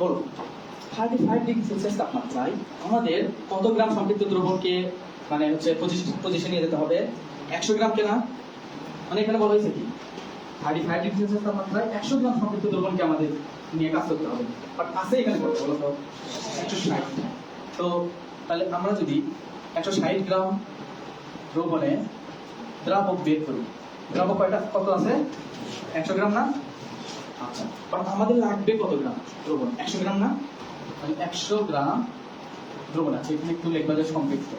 বলো 35 ডিগ্রি সেলসিয়াস তাপমাত্রায় আমাদের কত গ্রাম সম্পৃক্ত দ্রবণকে মানে হচ্ছে পজিশনে নিয়ে যেতে হবে? 100 গ্রাম কেনা, মানে এখানে বলা হয়েছে কি 35 ডিগ্রি সেলসিয়াস তাপমাত্রায় 100 গ্রাম সম্পৃক্ত দ্রবণকে আমাদের নিয়ে কাজ করতে হবে। বাট আছে এখানে কত বলো তো 160। তো তাহলে আমরা যদি 160 গ্রাম দ্রবণে দ্রাবক বের করি, দ্রাবক কত আছে 100 গ্রাম না? আচ্ছা বাট আমাদের লাগবে কত গ্রাম দ্রবণ? 100 গ্রাম না? তাহলে 100 গ্রাম দ্রবণ আছে, এখানে একটু লিখবা যে সম্পৃক্ত।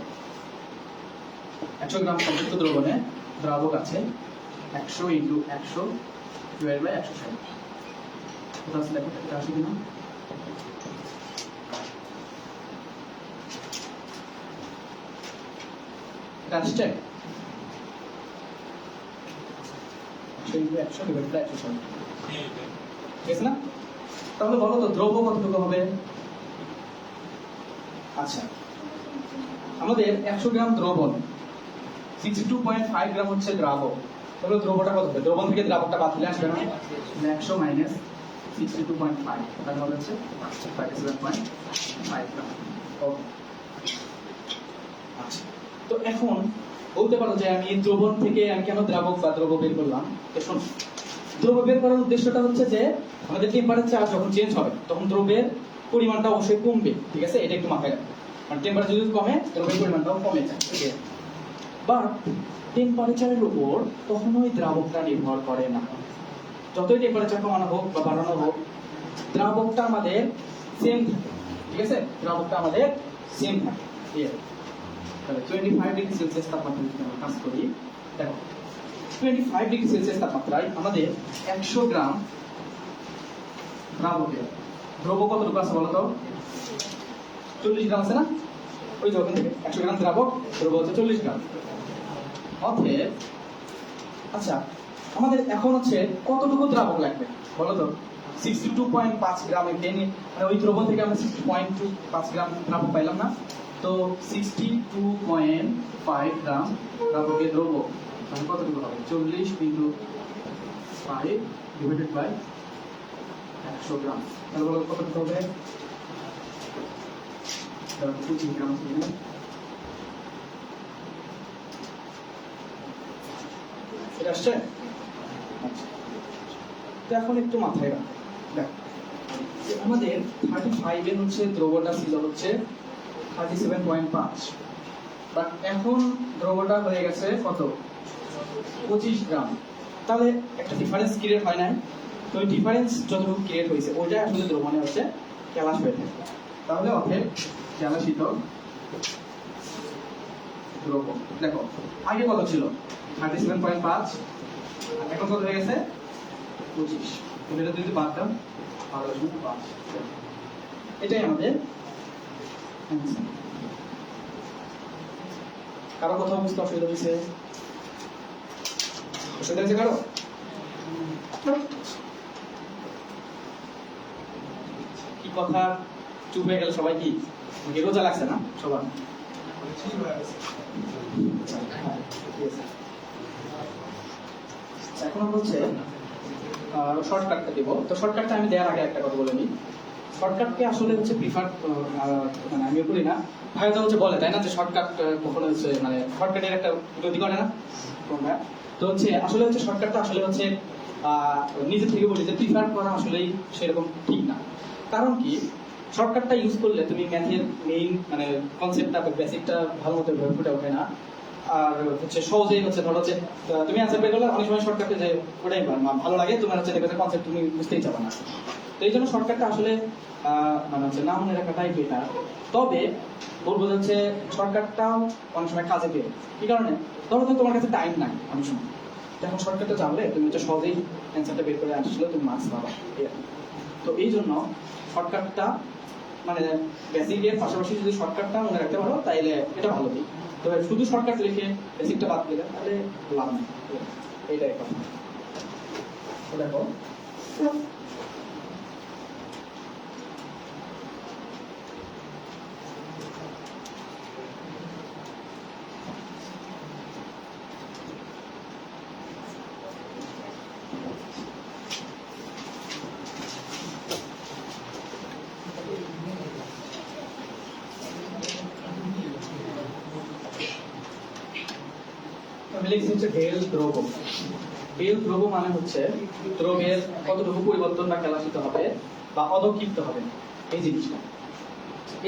100 গ্রাম সম্পৃক্ত দ্রবণে দ্রাবক আছে 100 ইন্টু 100 ডিভাইড বাই 160। এটা আসলে দেখো এটা আসে কিনা? এটা আসছে 100 ইন্টু 100 ডিভাইড বাই 160, ঠিক আছে না? তাহলে বলো তো দ্রব্য কতটুকু হবে? আচ্ছা আমাদের 100 গ্রাম দ্রবণ 62.5 গ্রাম হচ্ছে দ্রাবক, তাহলে দ্রব্যটা কত হবে? দ্রবণ থেকে দ্রাবকটা বাদ দিলে আসবে না? 100 মাইনাস 62.5 তাহলে হবে হচ্ছে 37.5 গ্রাম। ওকে আচ্ছা তো এখন বলতে পারো যে আমি দ্রবণ থেকে আমি কেন দ্রাবক বা দ্রব্য বের করলাম? তো শোনো, দ্রব্য বের করার উদ্দেশ্যটা হচ্ছে যে আমাদের টেম্পারেচার যখন চেঞ্জ হবে তখন দ্রব্যের পরিমাণটা অবশ্যই কমবে, ঠিক আছে? এটা একটু মাথায় রাখবে, মানে টেম্পারেচার যদি কমে দ্রব্যের পরিমাণটাও কমে যায়, ঠিক আছে? বাট টেম্পারেচারের উপর কখনোই দ্রাবকটা নির্ভর করে না। যতই টেম্পারেচার কমানো হোক বা বাড়ানো হোক দ্রাবকটা আমাদের সেম থাকে, ঠিক আছে? দ্রাবকটা আমাদের সেম থাকে। তাহলে 25 ডিগ্রি সেলসিয়াস তাপমাত্রায় যদি আমরা কাজ করি, দেখো 25 ডিগ্রি সেলসিয়াস তাপমাত্রায় আমাদের 100 গ্রাম দ্রাবকের দ্রব্য কতটুকু আছে বলো তো? 40 গ্রাম আছে না? ওই যে ওখান থেকে 100 গ্রাম দ্রাবক, দ্রব্য হচ্ছে 40 গ্রাম। অতএব আচ্ছা আমাদের এখন হচ্ছে কতটুকু দ্রাবক লাগবে বলো তো? 62.5 গ্রাম মানে ওই দ্রবণ থেকে আমরা 60.25 গ্রাম দ্রাবক পাইলাম না? তো 62.5 গ্রাম দ্রাবকের দ্রব্য মানে কতটুকু হবে? 40 ইন্টু 5 ডিভাইডেড বাই 100 গ্রাম, তাহলে বলো কতটুকু হবে? 25 গ্রাম। এটা আসছে? আচ্ছা তো এখন একটু মাথায় রাখো, দেখো আমাদের 35 এর হচ্ছে দ্রব্যটা ছিল হচ্ছে 37.5, বাট এখন দ্রব্যটা হয়ে গেছে কত? 25 গ্রাম। তাহলে একটা ডিফারেন্স ক্রিয়েট হয় নাই? তো ওই ডিফারেন্স যতটুকু ক্রিয়েট হয়েছে ওইটা আসলে দ্রবণে হচ্ছে ক্যালাস হয়ে থাকে। তাহলে অতএব ক্যালাসিত দ্রব্য দেখো আগে কত ছিল? 37.5, এখন কত হয়ে গেছে? 25। এটা যদি বাদ দাও 5, এটাই আমাদের কারো কোথাও বুঝতে অসুবিধা হয়েছে? অসুবিধা হয়েছে কারো? কি কথা চুপ হয়ে গেল সবাই? কি রোজা লাগছে না সবার? এখন আমরা হচ্ছে শর্টকাটটা দিব। তো শর্টকাটটা আমি দেওয়ার আগে একটা কথা বলে নিই। শর্টকাটকে আসলে হচ্ছে প্রিফার মানে আমিও করি না, হয়তো হচ্ছে বলে তাই না যে শর্টকাট কখনো হচ্ছে মানে শর্টকাটের একটা বিরোধী করে না তোমরা। তো হচ্ছে আসলে হচ্ছে শর্টকাটটা আসলে হচ্ছে নিজে থেকে বলি যে প্রিফার করা আসলেই সেরকম ঠিক না। কারণ কি, শর্টকাটটা ইউজ করলে তুমি ম্যাথের মেইন মানে কনসেপ্টটা বা বেসিকটা ভালো মতো ফুটে ওঠে না। আর হচ্ছে সহজেই হচ্ছে ধরো যে তুমি অ্যান্সার বের করলে অনেক সময় শর্টকাটে যে ওটাই ভালো লাগে, তোমার হচ্ছে দেখবে কনসেপ্ট তুমি বুঝতেই চাবে না। তো এই জন্য শর্টকাটটা আসলে মানে হচ্ছে না মনে রাখাটাই বেটার। তবে বলবো হচ্ছে শর্টকাটটাও অনেক সময় কাজে দেবে। কি কারণে? ধরো তো তোমার কাছে টাইম নাই অনেক সময়, যখন শর্টকাটটা জানলে তুমি হচ্ছে সহজেই অ্যান্সারটা বের করে আসলে তুমি মার্কস পাবা। তো এই জন্য শর্টকাটটা মানে বেসিকের পাশাপাশি যদি শর্টকাটটা মনে রাখতে পারো তাইলে এটা ভালো দিক। তবে শুধু শর্টকাট লিখে বেসিকটা বাদ দিলে তাহলে লাভ নেই। এইটাই কথা। দেখো লিখছি হচ্ছে ডেল দ্রব। ডেল দ্রব মানে হচ্ছে দ্রবের কতটুকু পরিবর্তন বা খেলাচিত হবে বা অধক্ষিপ্ত হবে এই জিনিসটা।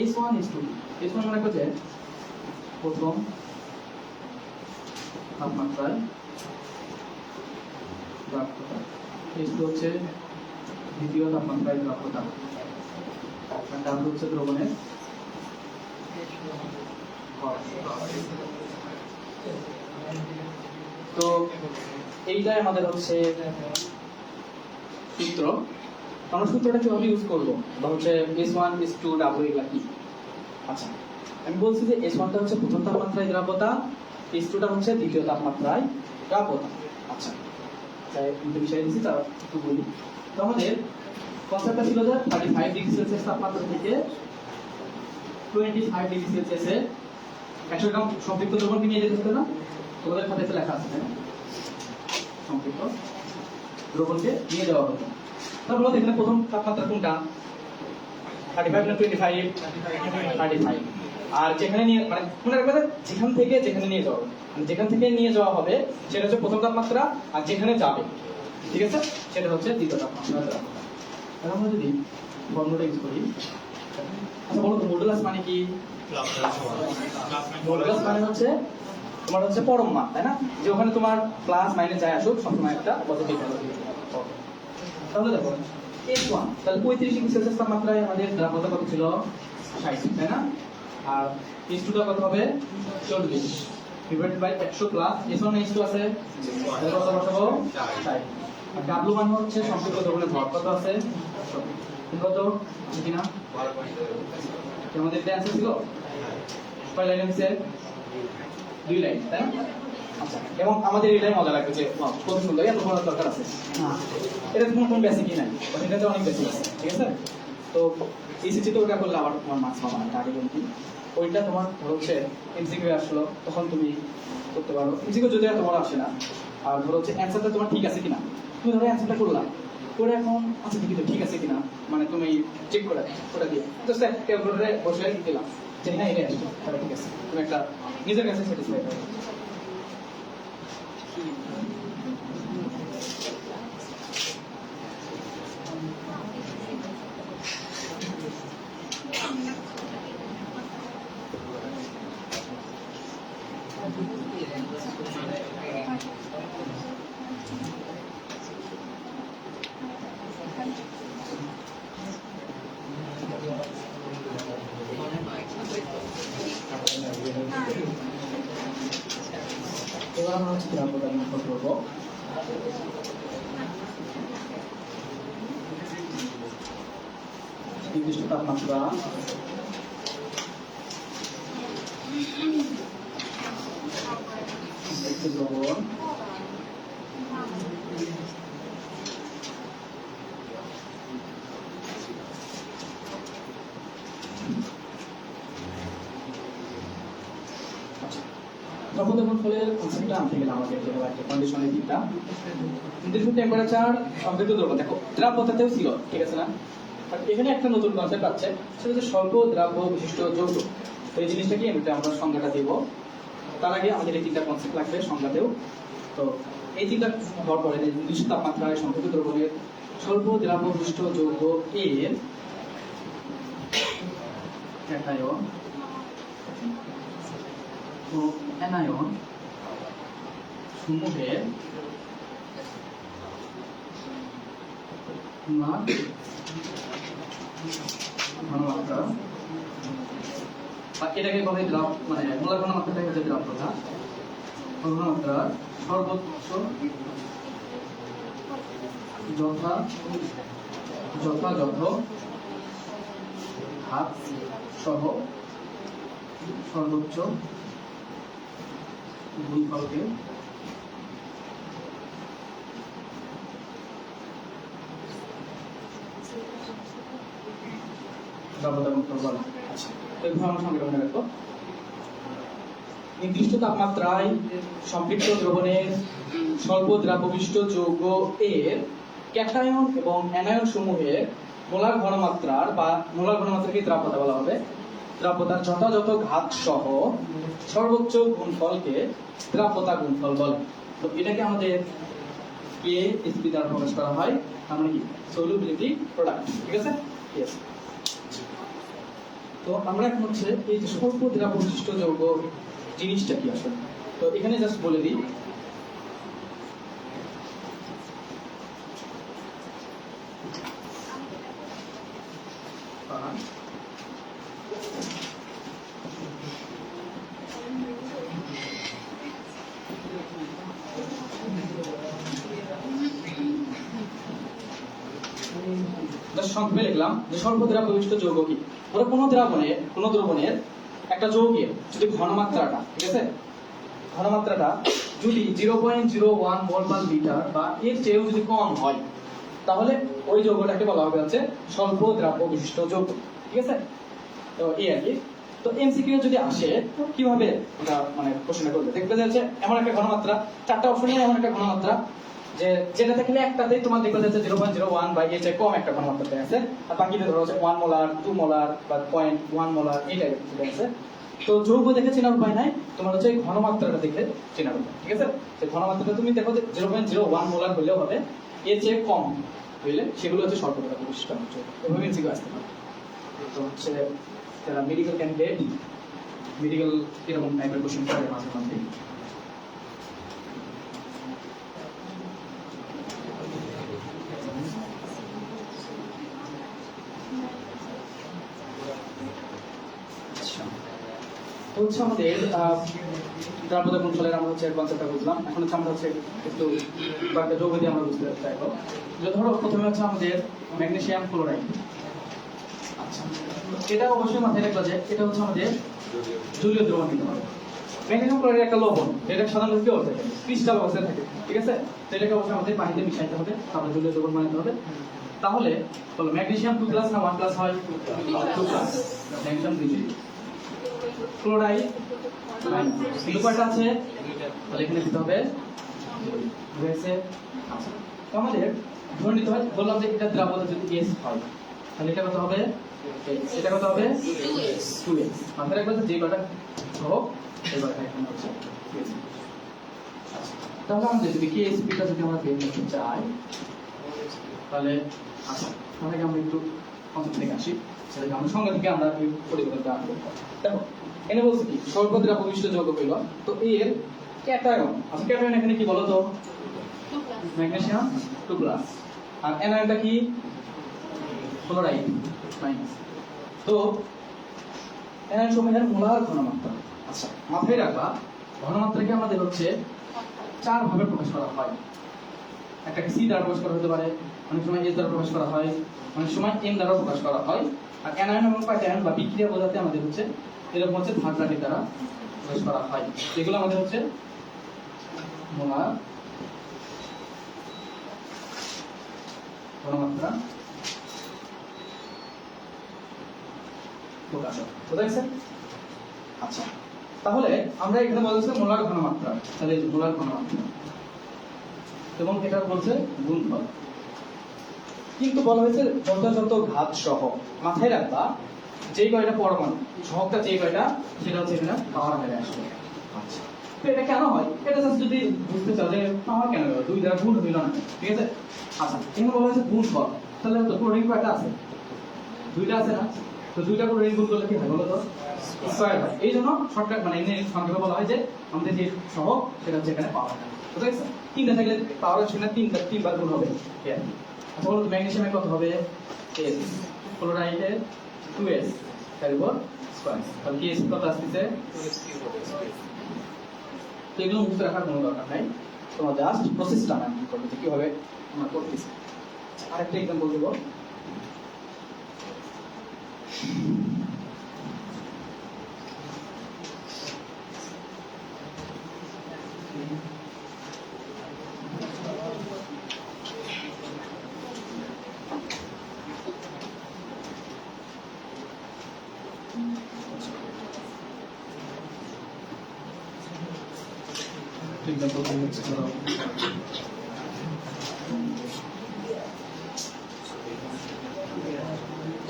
H1 H2 H1 মানে হচ্ছে প্রথম তাপমাত্রায় দ্রাব্যতা, H2 হচ্ছে দ্বিতীয় তাপমাত্রায় দ্রাব্যতা, আর W হচ্ছে দ্রবণের তো এইটাই আমাদের হচ্ছে সূত্র। আমরা সূত্রটা কিভাবে ইউজ করবো বা হচ্ছে S1 S2 W এগুলা কি? আচ্ছা, আমি বলছি যে S1 টা হচ্ছে প্রথম তাপমাত্রায় দ্রাব্যতা, S2 টা হচ্ছে দ্বিতীয় তাপমাত্রায় দ্রাব্যতা। আচ্ছা, তাই দুটো বিষয় দিচ্ছি তার একটু বলি। তো আমাদের কনসেপ্টটা ছিল যে 35 ডিগ্রি সেলসিয়াস তাপমাত্রা থেকে 25 ডিগ্রি সেলসিয়াসে 100 গ্রাম সম্পৃক্ত দ্রবণকে নিয়ে যেতে হতো না? তোমাদের খাতাতে লেখা আছে সম্পৃক্ত দ্রবণকে নিয়ে যাওয়া হতো। তারপর এখানে প্রথম তাপমাত্রা কোনটা? 35 না 25? 35। আর যেখানে নিয়ে মানে মনে রাখবে যেখান থেকে যেখানে নিয়ে যাওয়া মানে যেখান থেকে নিয়ে যাওয়া হবে সেটা হচ্ছে প্রথম তাপমাত্রা, আর যেখানে যাবে ঠিক আছে সেটা হচ্ছে দ্বিতীয় তাপমাত্রা। এখন আমরা যদি ফর্মুলা ইউজ করি, আচ্ছা বলো তো মডুলাস মানে কি? মডুলাস মানে হচ্ছে তোমার হচ্ছে পরম মান, তাই না? যে ওখানে তোমার প্লাস মাইনাস যাই আসুক সবসময় একটা পজিটিভ ভ্যালু দিবে। তাহলে দেখো S1 তাহলে 35 ডিগ্রি সেলসিয়াস তাপমাত্রায় আমাদের দ্রাব্যতা কত ছিল? 60, তাই না? আর S2 টা কত হবে? 40 divided by 100 plus S1 H2 আছে তাহলে কত বসাবো? 60। আর W মান হচ্ছে সম্পৃক্ত দ্রবণের ভর কত আছে? কত আছে কিনা? আমাদের এটা অ্যানসার ছিল কয় লাইন আছে? 2 লাইন, তাই না? আচ্ছা, এবং আমাদের এটাই মজা লাগবে যে কত সুন্দর, এত বড় দরকার আছে এটা কোনো বেসিকই নাই, এটাতে অনেক বেসিক আছে, ঠিক আছে? তো এসএসসি তো ওটা করলে আবার তোমার মার্কস পাবা না, আগে বলছি ওইটা তোমার হচ্ছে এমসিকিউ আসলো তখন তুমি করতে পারো। এমসিকিউ যদি তোমার আসে না, আর ধরো হচ্ছে অ্যান্সারটা তোমার ঠিক আছে কিনা, তুমি ধরো অ্যান্সারটা করলাম করে এখন আচ্ছা দেখি তো ঠিক আছে কিনা, মানে তুমি চেক করে ওটা দিয়ে জাস্ট ক্যালকুলেটরে বসে দিলাম যে হ্যাঁ এটা আসছে তাহলে ঠিক আছে, তুমি একটা নিজের কাছে স্যাটিসফাইড হবে। এবার আমরা হচ্ছে দ্রাব্যতা নির্ভর করবো। নির্দিষ্ট তাপমাত্রা দ্রবণ দ্রবণ ফলের কনসেপ্টটা আনতে গেলে আমাদের একটা কন্ডিশনের দিকটা নির্দিষ্ট টেম্পারেচার সংযুক্ত দ্রবণ দেখো দ্রাব্যতাতেও ছিল ঠিক আছে না আর এখানে একটা নতুন কনসেপ্ট আছে সেটা হচ্ছে স্বল্প দ্রাব্য বিশিষ্ট যৌগ তো এই জিনিসটা কি আমরা সংজ্ঞাটা দেব তার আগে আমাদের এই তিনটা কনসেপ্ট লাগবে সংজ্ঞাতেও তো এই তিনটা হওয়ার পরে নির্দিষ্ট তাপমাত্রায় সংযুক্ত দ্রবণের স্বল্প দ্রাব্য বিশিষ্ট যৌগ এর ক্যাটায়ন ও অ্যানায়ন সমূহের ঘনমাত্রা বা এটাকে বলে দ্রাব মানে মোলার ঘনমাত্রাটাকে হচ্ছে দ্রাব্যতা ঘনমাত্রার সর্বোচ্চ যথাযথ হাত সহ সর্বোচ্চ গুণফলকে দ্রাব্যতা গুণফল বলে। আচ্ছা এই ধরনের সংজ্ঞা মনে রাখো নির্দিষ্ট তাপমাত্রায় সম্পৃক্ত দ্রবণের স্বল্প দ্রাব্যবিষ্ট যৌগ এর ক্যাটায়ন এবং অ্যানায়ন সমূহের মোলার ঘনমাত্রার বা মোলার ঘনমাত্রাকে দ্রাব্যতা বলা হবে দ্রাব্যতার যথাযথ ঘাত সহ সর্বোচ্চ গুণফলকে দ্রাব্যতা গুণফল বলে। তো এটাকে আমাদের কে এসপি দ্বারা প্রকাশ করা হয় আমরা কি সলিউবিলিটি প্রোডাক্ট ঠিক আছে ইয়েস তো আমরা এখন হচ্ছে এই যে স্বল্প দ্রাব্য বিশিষ্ট যৌগ জিনিসটা কি আসলে তো এখানে জাস্ট বলে দিই সংক্ষেপে লিখলাম যে স্বল্প দ্রাব্য বিশিষ্ট যৌগ কি ওরা কোনো দ্রবণের একটা যৌগের যদি ঘনমাত্রাটা ঠিক আছে ঘনমাত্রাটা যদি 0.01 মোল পার লিটার বা এর চেয়েও যদি কম হয় তাহলে ওই যৌগটাকে বলা হবে হচ্ছে স্বল্প দ্রাব্য বিশিষ্ট যৌগ ঠিক আছে তো এই আর কি তো এমসিকিউ যদি আসে কিভাবে ওটা মানে প্রশ্নটা করবে দেখবে যে এমন একটা ঘনমাত্রা চারটা অপশনে এমন একটা ঘনমাত্রা যে যেটা দেখলে একটাতেই তোমার দেখবে যাচ্ছে 0.01 বা এর চেয়ে কম একটা ঘনমাত্রাতে আছে আর বাকিটা ধরো হচ্ছে 1 মোলার 2 মোলার বা 0.1 মোলার এই টাইপের কিছু আছে তো যৌগ দেখে চেনার উপায় নাই তোমার হচ্ছে ঘনমাত্রাটা দেখে চেনার উপায় ঠিক আছে যে ঘনমাত্রাটা তুমি দেখো যে 0.01 মোলার হলেও হবে এর চেয়ে কম হইলে সেগুলো হচ্ছে স্বল্প দ্রাব্য বিশিষ্ট যৌগ এভাবে এমসিকিউ আসতে পারে তো হচ্ছে যারা মেডিকেল ক্যান্ডিডেট মেডিকেল এরকম টাইপের কোশ্চেন করে মাঝে মাঝে হচ্ছে আমাদের দ্রাব্যতা গুণফলের আমরা হচ্ছে কনসেপ্টটা বুঝলাম এখন হচ্ছে আমরা হচ্ছে একটু কয়েকটা যৌগ দিয়ে আমরা বুঝতে চাইবো যে ধরো প্রথমে হচ্ছে আমাদের ম্যাগনেসিয়াম ক্লোরাইড আচ্ছা এটা অবশ্যই মাথায় রাখবা যে এটা হচ্ছে আমাদের জলীয় দ্রবণ নিতে হবে ম্যাগনেসিয়াম ক্লোরাইড একটা লবণ এটা সাধারণত কি অবস্থায় থাকে ক্রিস্টাল অবস্থায় থাকে ঠিক আছে তো এটাকে অবশ্যই আমাদের পানিতে মিশাইতে হবে তারপরে জলীয় দ্রবণ বানাতে হবে তাহলে বলো ম্যাগনেসিয়াম 2 প্লাস না 1 প্লাস হয় 2 প্লাস ম্যাগনেসিয়াম 3 ক্লোরাইড কিন্তু কয়টা আছে তাহলে এখানে দিতে হবে রয়েছে তো আমাদের ধরে নিতে হয় বললাম যে এটা দ্রাবতা যদি S হয় তাহলে এটা কত হবে এটা কত হবে 2x মাথায় রাখবেন যে কয়টা হোক এই কয়টা এখানে হচ্ছে তাহলে আমাদের যদি KSP টা যদি আমরা বের করতে চাই তাহলে আচ্ছা তাহলে আমরা একটু কনসেপ্ট থেকে আসি সেটাকে আমরা সংজ্ঞা থেকে আমরা এই পরিবর্তনটা আনবো দেখো এনে বলছি কি স্বল্প দ্রাব্য বিশিষ্ট যৌগ হইল তো এর ক্যাটায়ন আচ্ছা ক্যাটায়ন এখানে কি বলো তো ম্যাগনেসিয়াম 2 প্লাস আর অ্যানায়নটা কি ক্লোরাইড মাইনাস তো অ্যানায়ন সমূহের মোলার ঘনমাত্রা আচ্ছা মাথায় রাখবা ঘনমাত্রাকে আমাদের হচ্ছে চার ভাবে প্রকাশ করা হয় একটা সি দ্বারা প্রকাশ করা হতে পারে অনেক সময় এস দ্বারা প্রকাশ করা হয় অনেক সময় এম দ্বারা প্রকাশ করা হয় আর অ্যানায়ন এবং ক্যাটায়ন বা বিক্রিয়া বোঝাতে আমাদের হচ্ছে এরকম হচ্ছে ভাগ রাখি দ্বারা প্রকাশ করা হয় এগুলো আমাদের হচ্ছে মোলার ঘনমাত্রা প্রকাশক। বুঝা গেছে? আচ্ছা, তাহলে আমরা এখানে বলছি মোলার ঘনমাত্রা, তাহলে মোলার ঘনমাত্রা এবং এটা বলছে গুণফল। কিন্তু বলা হয়েছে যথাযথ ঘাত সহ। মাথায় রাখবা যেই কয়টা পরমাণু সহগটা যেই কয়টা সেটা হচ্ছে এখানে পাওয়ার হারে আসবে। আচ্ছা, তো এটা কেন হয় এটা জাস্ট যদি বুঝতে চাও যে পাওয়ার কেন হয়, দুই দ্বারা গুণ হইল না, ঠিক আছে? আচ্ছা, এখানে বলা হয়েছে গুণফল, তাহলে তো ক্লোরিন কয়টা আছে? দুইটা আছে না? তো দুইটা ক্লোরিন গুণ করলে কি হয় বলো তো? স্কয়ার হয়। এই জন্য শর্টকাট মানে এমনি সংক্ষেপে বলা হয় যে আমাদের যে সহগ সেটা হচ্ছে এখানে পাওয়ার। বুঝা গেছে? তিনটা থাকলে পাওয়ার হচ্ছে না তিনবার গুণ হবে। আচ্ছা, বলো ম্যাগনেসিয়ামের কত হবে? S, ক্লোরাইডের 2s তার উপর স্কয়ার, তাহলে কি s কত আসছে? তো এগুলো মুখে রাখার কোনো দরকার নাই, তোমরা জাস্ট প্রসেসটা ম্যান করবে যে কিভাবে আমরা করতেছি। আরেকটা এক্সাম্পল দেবো। এক্সাম্পল হচ্ছে ধরো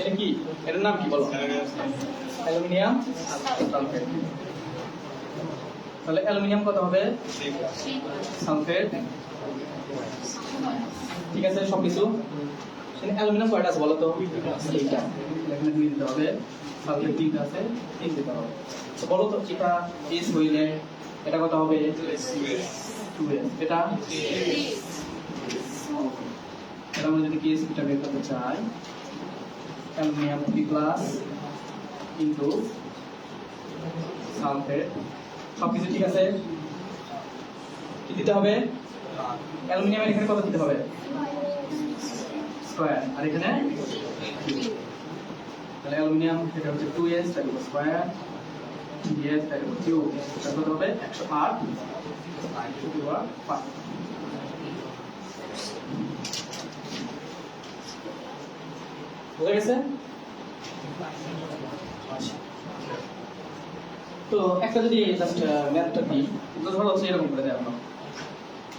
এটা কি, এটার নাম কি বলো? Aluminium sulphate. তাহলে অ্যালুমিনিয়াম কত হবে? সালফেট। ঠিক আছে সবকিছু। অ্যালুমিনিয়াম কয়টা আছে বলো তো? এইটা, এখানে 2 দিতে হবে। সালফেট 3টা আছে, 3 দিতে হবে। তো বলো তো এটা S হইলে এটা কত হবে? 2s। এটা এটা আমরা যদি কেস এটা বের করতে চাই, অ্যালুমিনিয়াম 3+ ইনটু সালফেট, সবকিছু ঠিক আছে। কি দিতে হবে? অ্যালুমিনিয়ামের এখানে কত দিতে হবে? স্কয়ার, আর এখানে তাহলে অ্যালুমিনিয়াম এটা হচ্ছে 2s তার উপর স্কয়ার, 3s তার উপর কিউব, তার কত হবে? 108 5। বুঝা গেছে? তো একটা যদি জাস্ট ম্যাথটা দিই, তো ধরো হচ্ছে এরকম করে দেওয়া হলো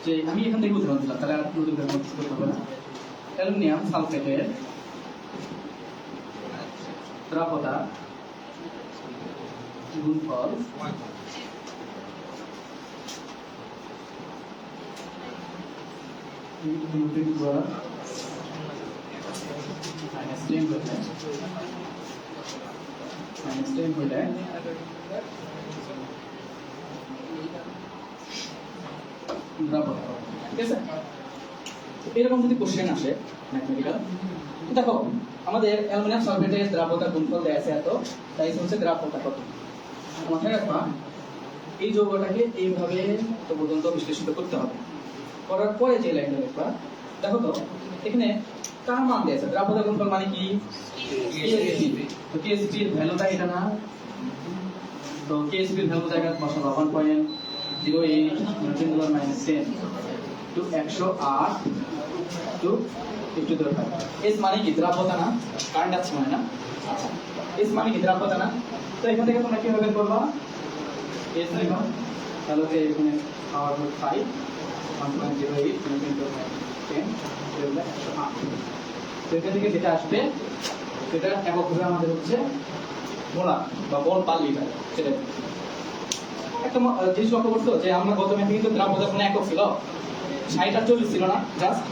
যে আমি এখান থেকে উদাহরণ দিলাম, তাহলে আর নতুন করে কিছু করতে হবে না। অ্যালুমিনিয়াম সালফেটের দ্রাবতা গুণফল -10 হলে দ্রাবতা, ঠিক আছে? এরকম যদি কোশ্চেন আসে ম্যাথমেটিক্যাল, দেখো আমাদের অ্যালুমিনিয়াম সালফেটের দ্রাবতা গুণফল দেয়া আছে এত, তাই হচ্ছে দ্রাবতা কত। মাথায় রাখবা এই যৌগটাকে এইভাবে তো পর্যন্ত বিশ্লেষিত করতে হবে। করার পরে যে লাইনটা দেখবা, দেখো তো এখানে কার মান দেয়া আছে? দ্রাবতা গুণফল মানে কি? তো কেএসপি এর ভ্যালুটা এটা না, তো কেএসপি এর ভ্যালু জায়গা বসাবো 1.08 ×10⁻⁻10 টু 108 টু 10⁵ এস মানে কি? দ্রাবতা না, কারেন্ট আছে মানে না। আচ্ছা, এস মানে কি? দ্রাবতা না। তো এখান থেকে তোমরা কিভাবে করবা? এস নিবা, তাহলে এখানে পাওয়ার 5 1.08 × 10⁻⁸ তো এখান থেকে যেটা আসবে সেটা একক হবে আমাদের হচ্ছে মোলার বা বল পার লিটার। সেটা একটা জিনিস লক্ষ্য করছো যে আমরা গত ম্যাথে কিন্তু দ্রাবতা কোনো একক ছিল 60 আর 40 ছিল না জাস্ট,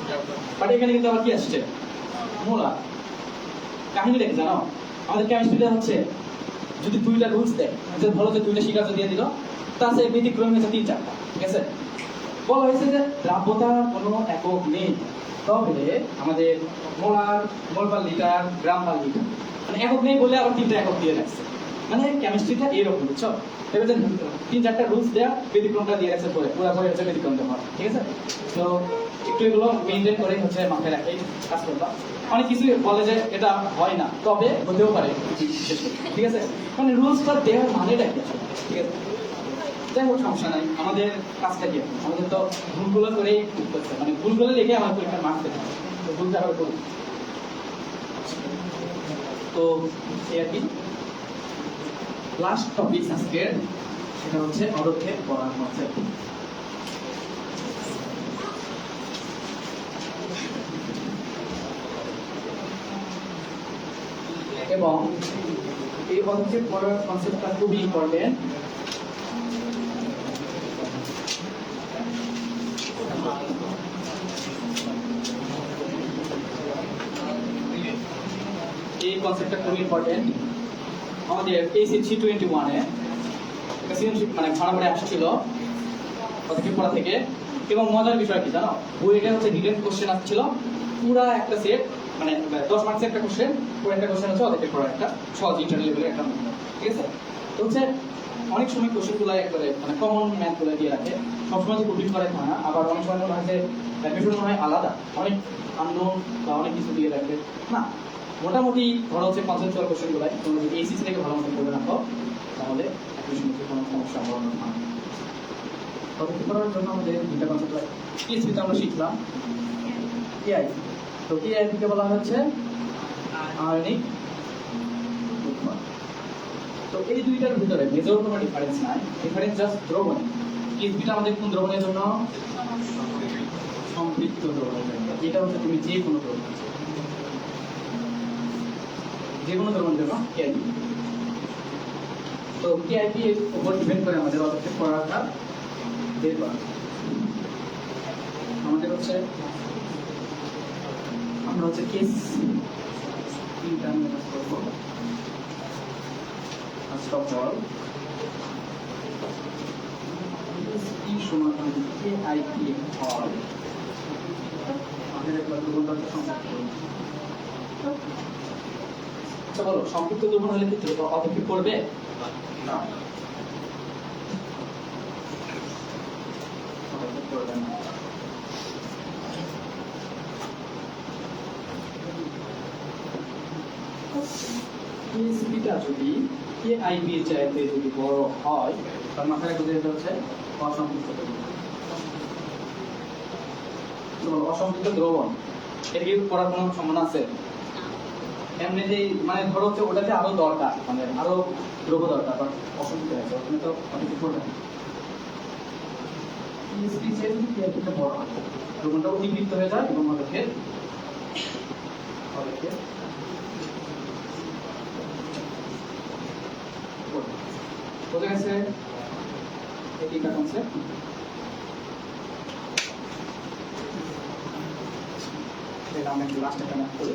বাট এখানে কিন্তু আবার কি আসছে? মোলার। কাহিনীটা কি জানো? আমাদের কেমিস্ট্রিটা হচ্ছে যদি 2টা রুলস দেয়, যে ভালো যে 2টা শিকার দিয়ে দিল, তার সাথে ব্যতিক্রম হয়েছে 3-4টা, ঠিক আছে? বলা হয়েছে যে দ্রাব্যতার কোনো একক নেই, তবে আমাদের মোলার, মোল পার লিটার, গ্রাম পার লিটার, মানে একক নেই বলে আবার 3টা একক দিয়ে রাখছে। মানে কেমিস্ট্রিটা এরকম, বুঝছো? এবার যে 3-4টা রুলস দেওয়া, ব্যতিক্রমটা দিয়ে রাখছে পরে, পুরো পরে হচ্ছে ব্যতিক্রমটা হয়, ঠিক আছে? তো একটু এগুলো মেনটেন করে হচ্ছে মাথায় রাখে কাজ করবা। অনেক কিছু বলে যে এটা হয় না, তবে হতেও পারে বিশেষ করে, ঠিক আছে? মানে রুলসটা দেওয়ার মানেটা কি, ঠিক আছে? যাই হোক সমস্যা নাই, আমাদের কাজটা কি আছে? আমাদের তো ভুলগুলো করেই করতে, মানে ভুলগুলো লিখে আমার পরীক্ষার মার্কস পেতে হবে। তো ভুলটা আবার করি। তো এই আর কি লাস্ট টপিক আজকের, সেটা হচ্ছে পদক্ষেপ করার কনসেপ্ট। এবং এই পদক্ষেপ করার কনসেপ্টটা খুবই ইম্পর্টেন্ট। এই কনসেপ্টটা খুবই ইম্পর্টেন্ট। আমাদের ACC 21 এ একটা সৃজনশীল মানে ভাড়া আসছিল পদক্ষেপ করা থেকে। এবং মজার বিষয় কি জানো, বইটা হচ্ছে রিটেন কোশ্চেন আসছিল পুরা একটা সেট, মানে 10 মার্কসের একটা কোশ্চেন, পুরো একটা কোশ্চেন হচ্ছে পদক্ষেপ করা একটা সহজ ইন্টারনাল লেভেলের একটা, ঠিক আছে? তো হচ্ছে অনেক সময় কোশ্চেনগুলো একবারে মানে কমন ম্যাথগুলো দিয়ে রাখে, সবসময় যে কমপ্লিট করে হয় না, আবার অনেক সময় মনে হয় যে বিষয় মনে হয় আলাদা, অনেক আননোন বা অনেক কিছু দিয়ে রাখবে না। মোটামুটি ধরো হচ্ছে কনসেপচুয়াল কোশ্চেনগুলো তোমরা যদি ACC থেকে ভালো মতো করে রাখো তাহলে অ্যাডমিশন নিতে কোনো সমস্যা হবে না। পদক্ষেপ করার জন্য আমাদের দুইটা কনসেপ্ট লাগে। PHP তে আমরা শিখলাম AI। তো AI কে বলা হচ্ছে আয়নিক উৎপাদ। তো এই দুইটার ভিতরে মেজর কোনো ডিফারেন্স নাই, ডিফারেন্স জাস্ট দ্রবণে। PHP টা আমাদের কোন দ্রবণের জন্য? সম্পৃক্ত দ্রবণের জন্য। এটা হচ্ছে তুমি যে কোনো দ্রবণ, যে কোনো দ্রবণের জন্য KIP। তো KIP এর উপর ডিপেন্ড করে আমাদের পদক্ষেপ করাটা বের করা। আমাদের হচ্ছে আমরা হচ্ছে কেস ইন্টারমিডিয়েট করব। ফার্স্ট অফ অল কি সমাধান KIP হয় আমাদের একবার দ্রবণটা সংযুক্ত করব। আচ্ছা বলো, সম্পৃক্ত দ্রবণ হলে কি পদক্ষেপ করবে? না, পদক্ষেপ করবে না। PHP টা যদি KIP এর চাইতে যদি বড় হয়, তার মাথায় রাখতে যেটা হচ্ছে অসম্পৃক্ত দ্রবণ। অসম্পৃক্ত দ্রবণ এর কি করার কোনো সম্ভাবনা আছে? এমনিতেই মানে ধরো হচ্ছে ওটাতে আরো দরকার, মানে আরো দ্রব্য দরকার, বাট অসম্পৃক্ত হয়েছে, ওখানে তো অনেক করবে না। PHP চাইতে KIP টা বড় হয়, দ্রবণটা অতিবৃত্ত হয়ে যায় এবং পদক্ষেপ বোঝা গেছে? এটি একটা কনসেপ্ট। এটা আমরা একটু লাস্ট একটা ম্যাথ করি।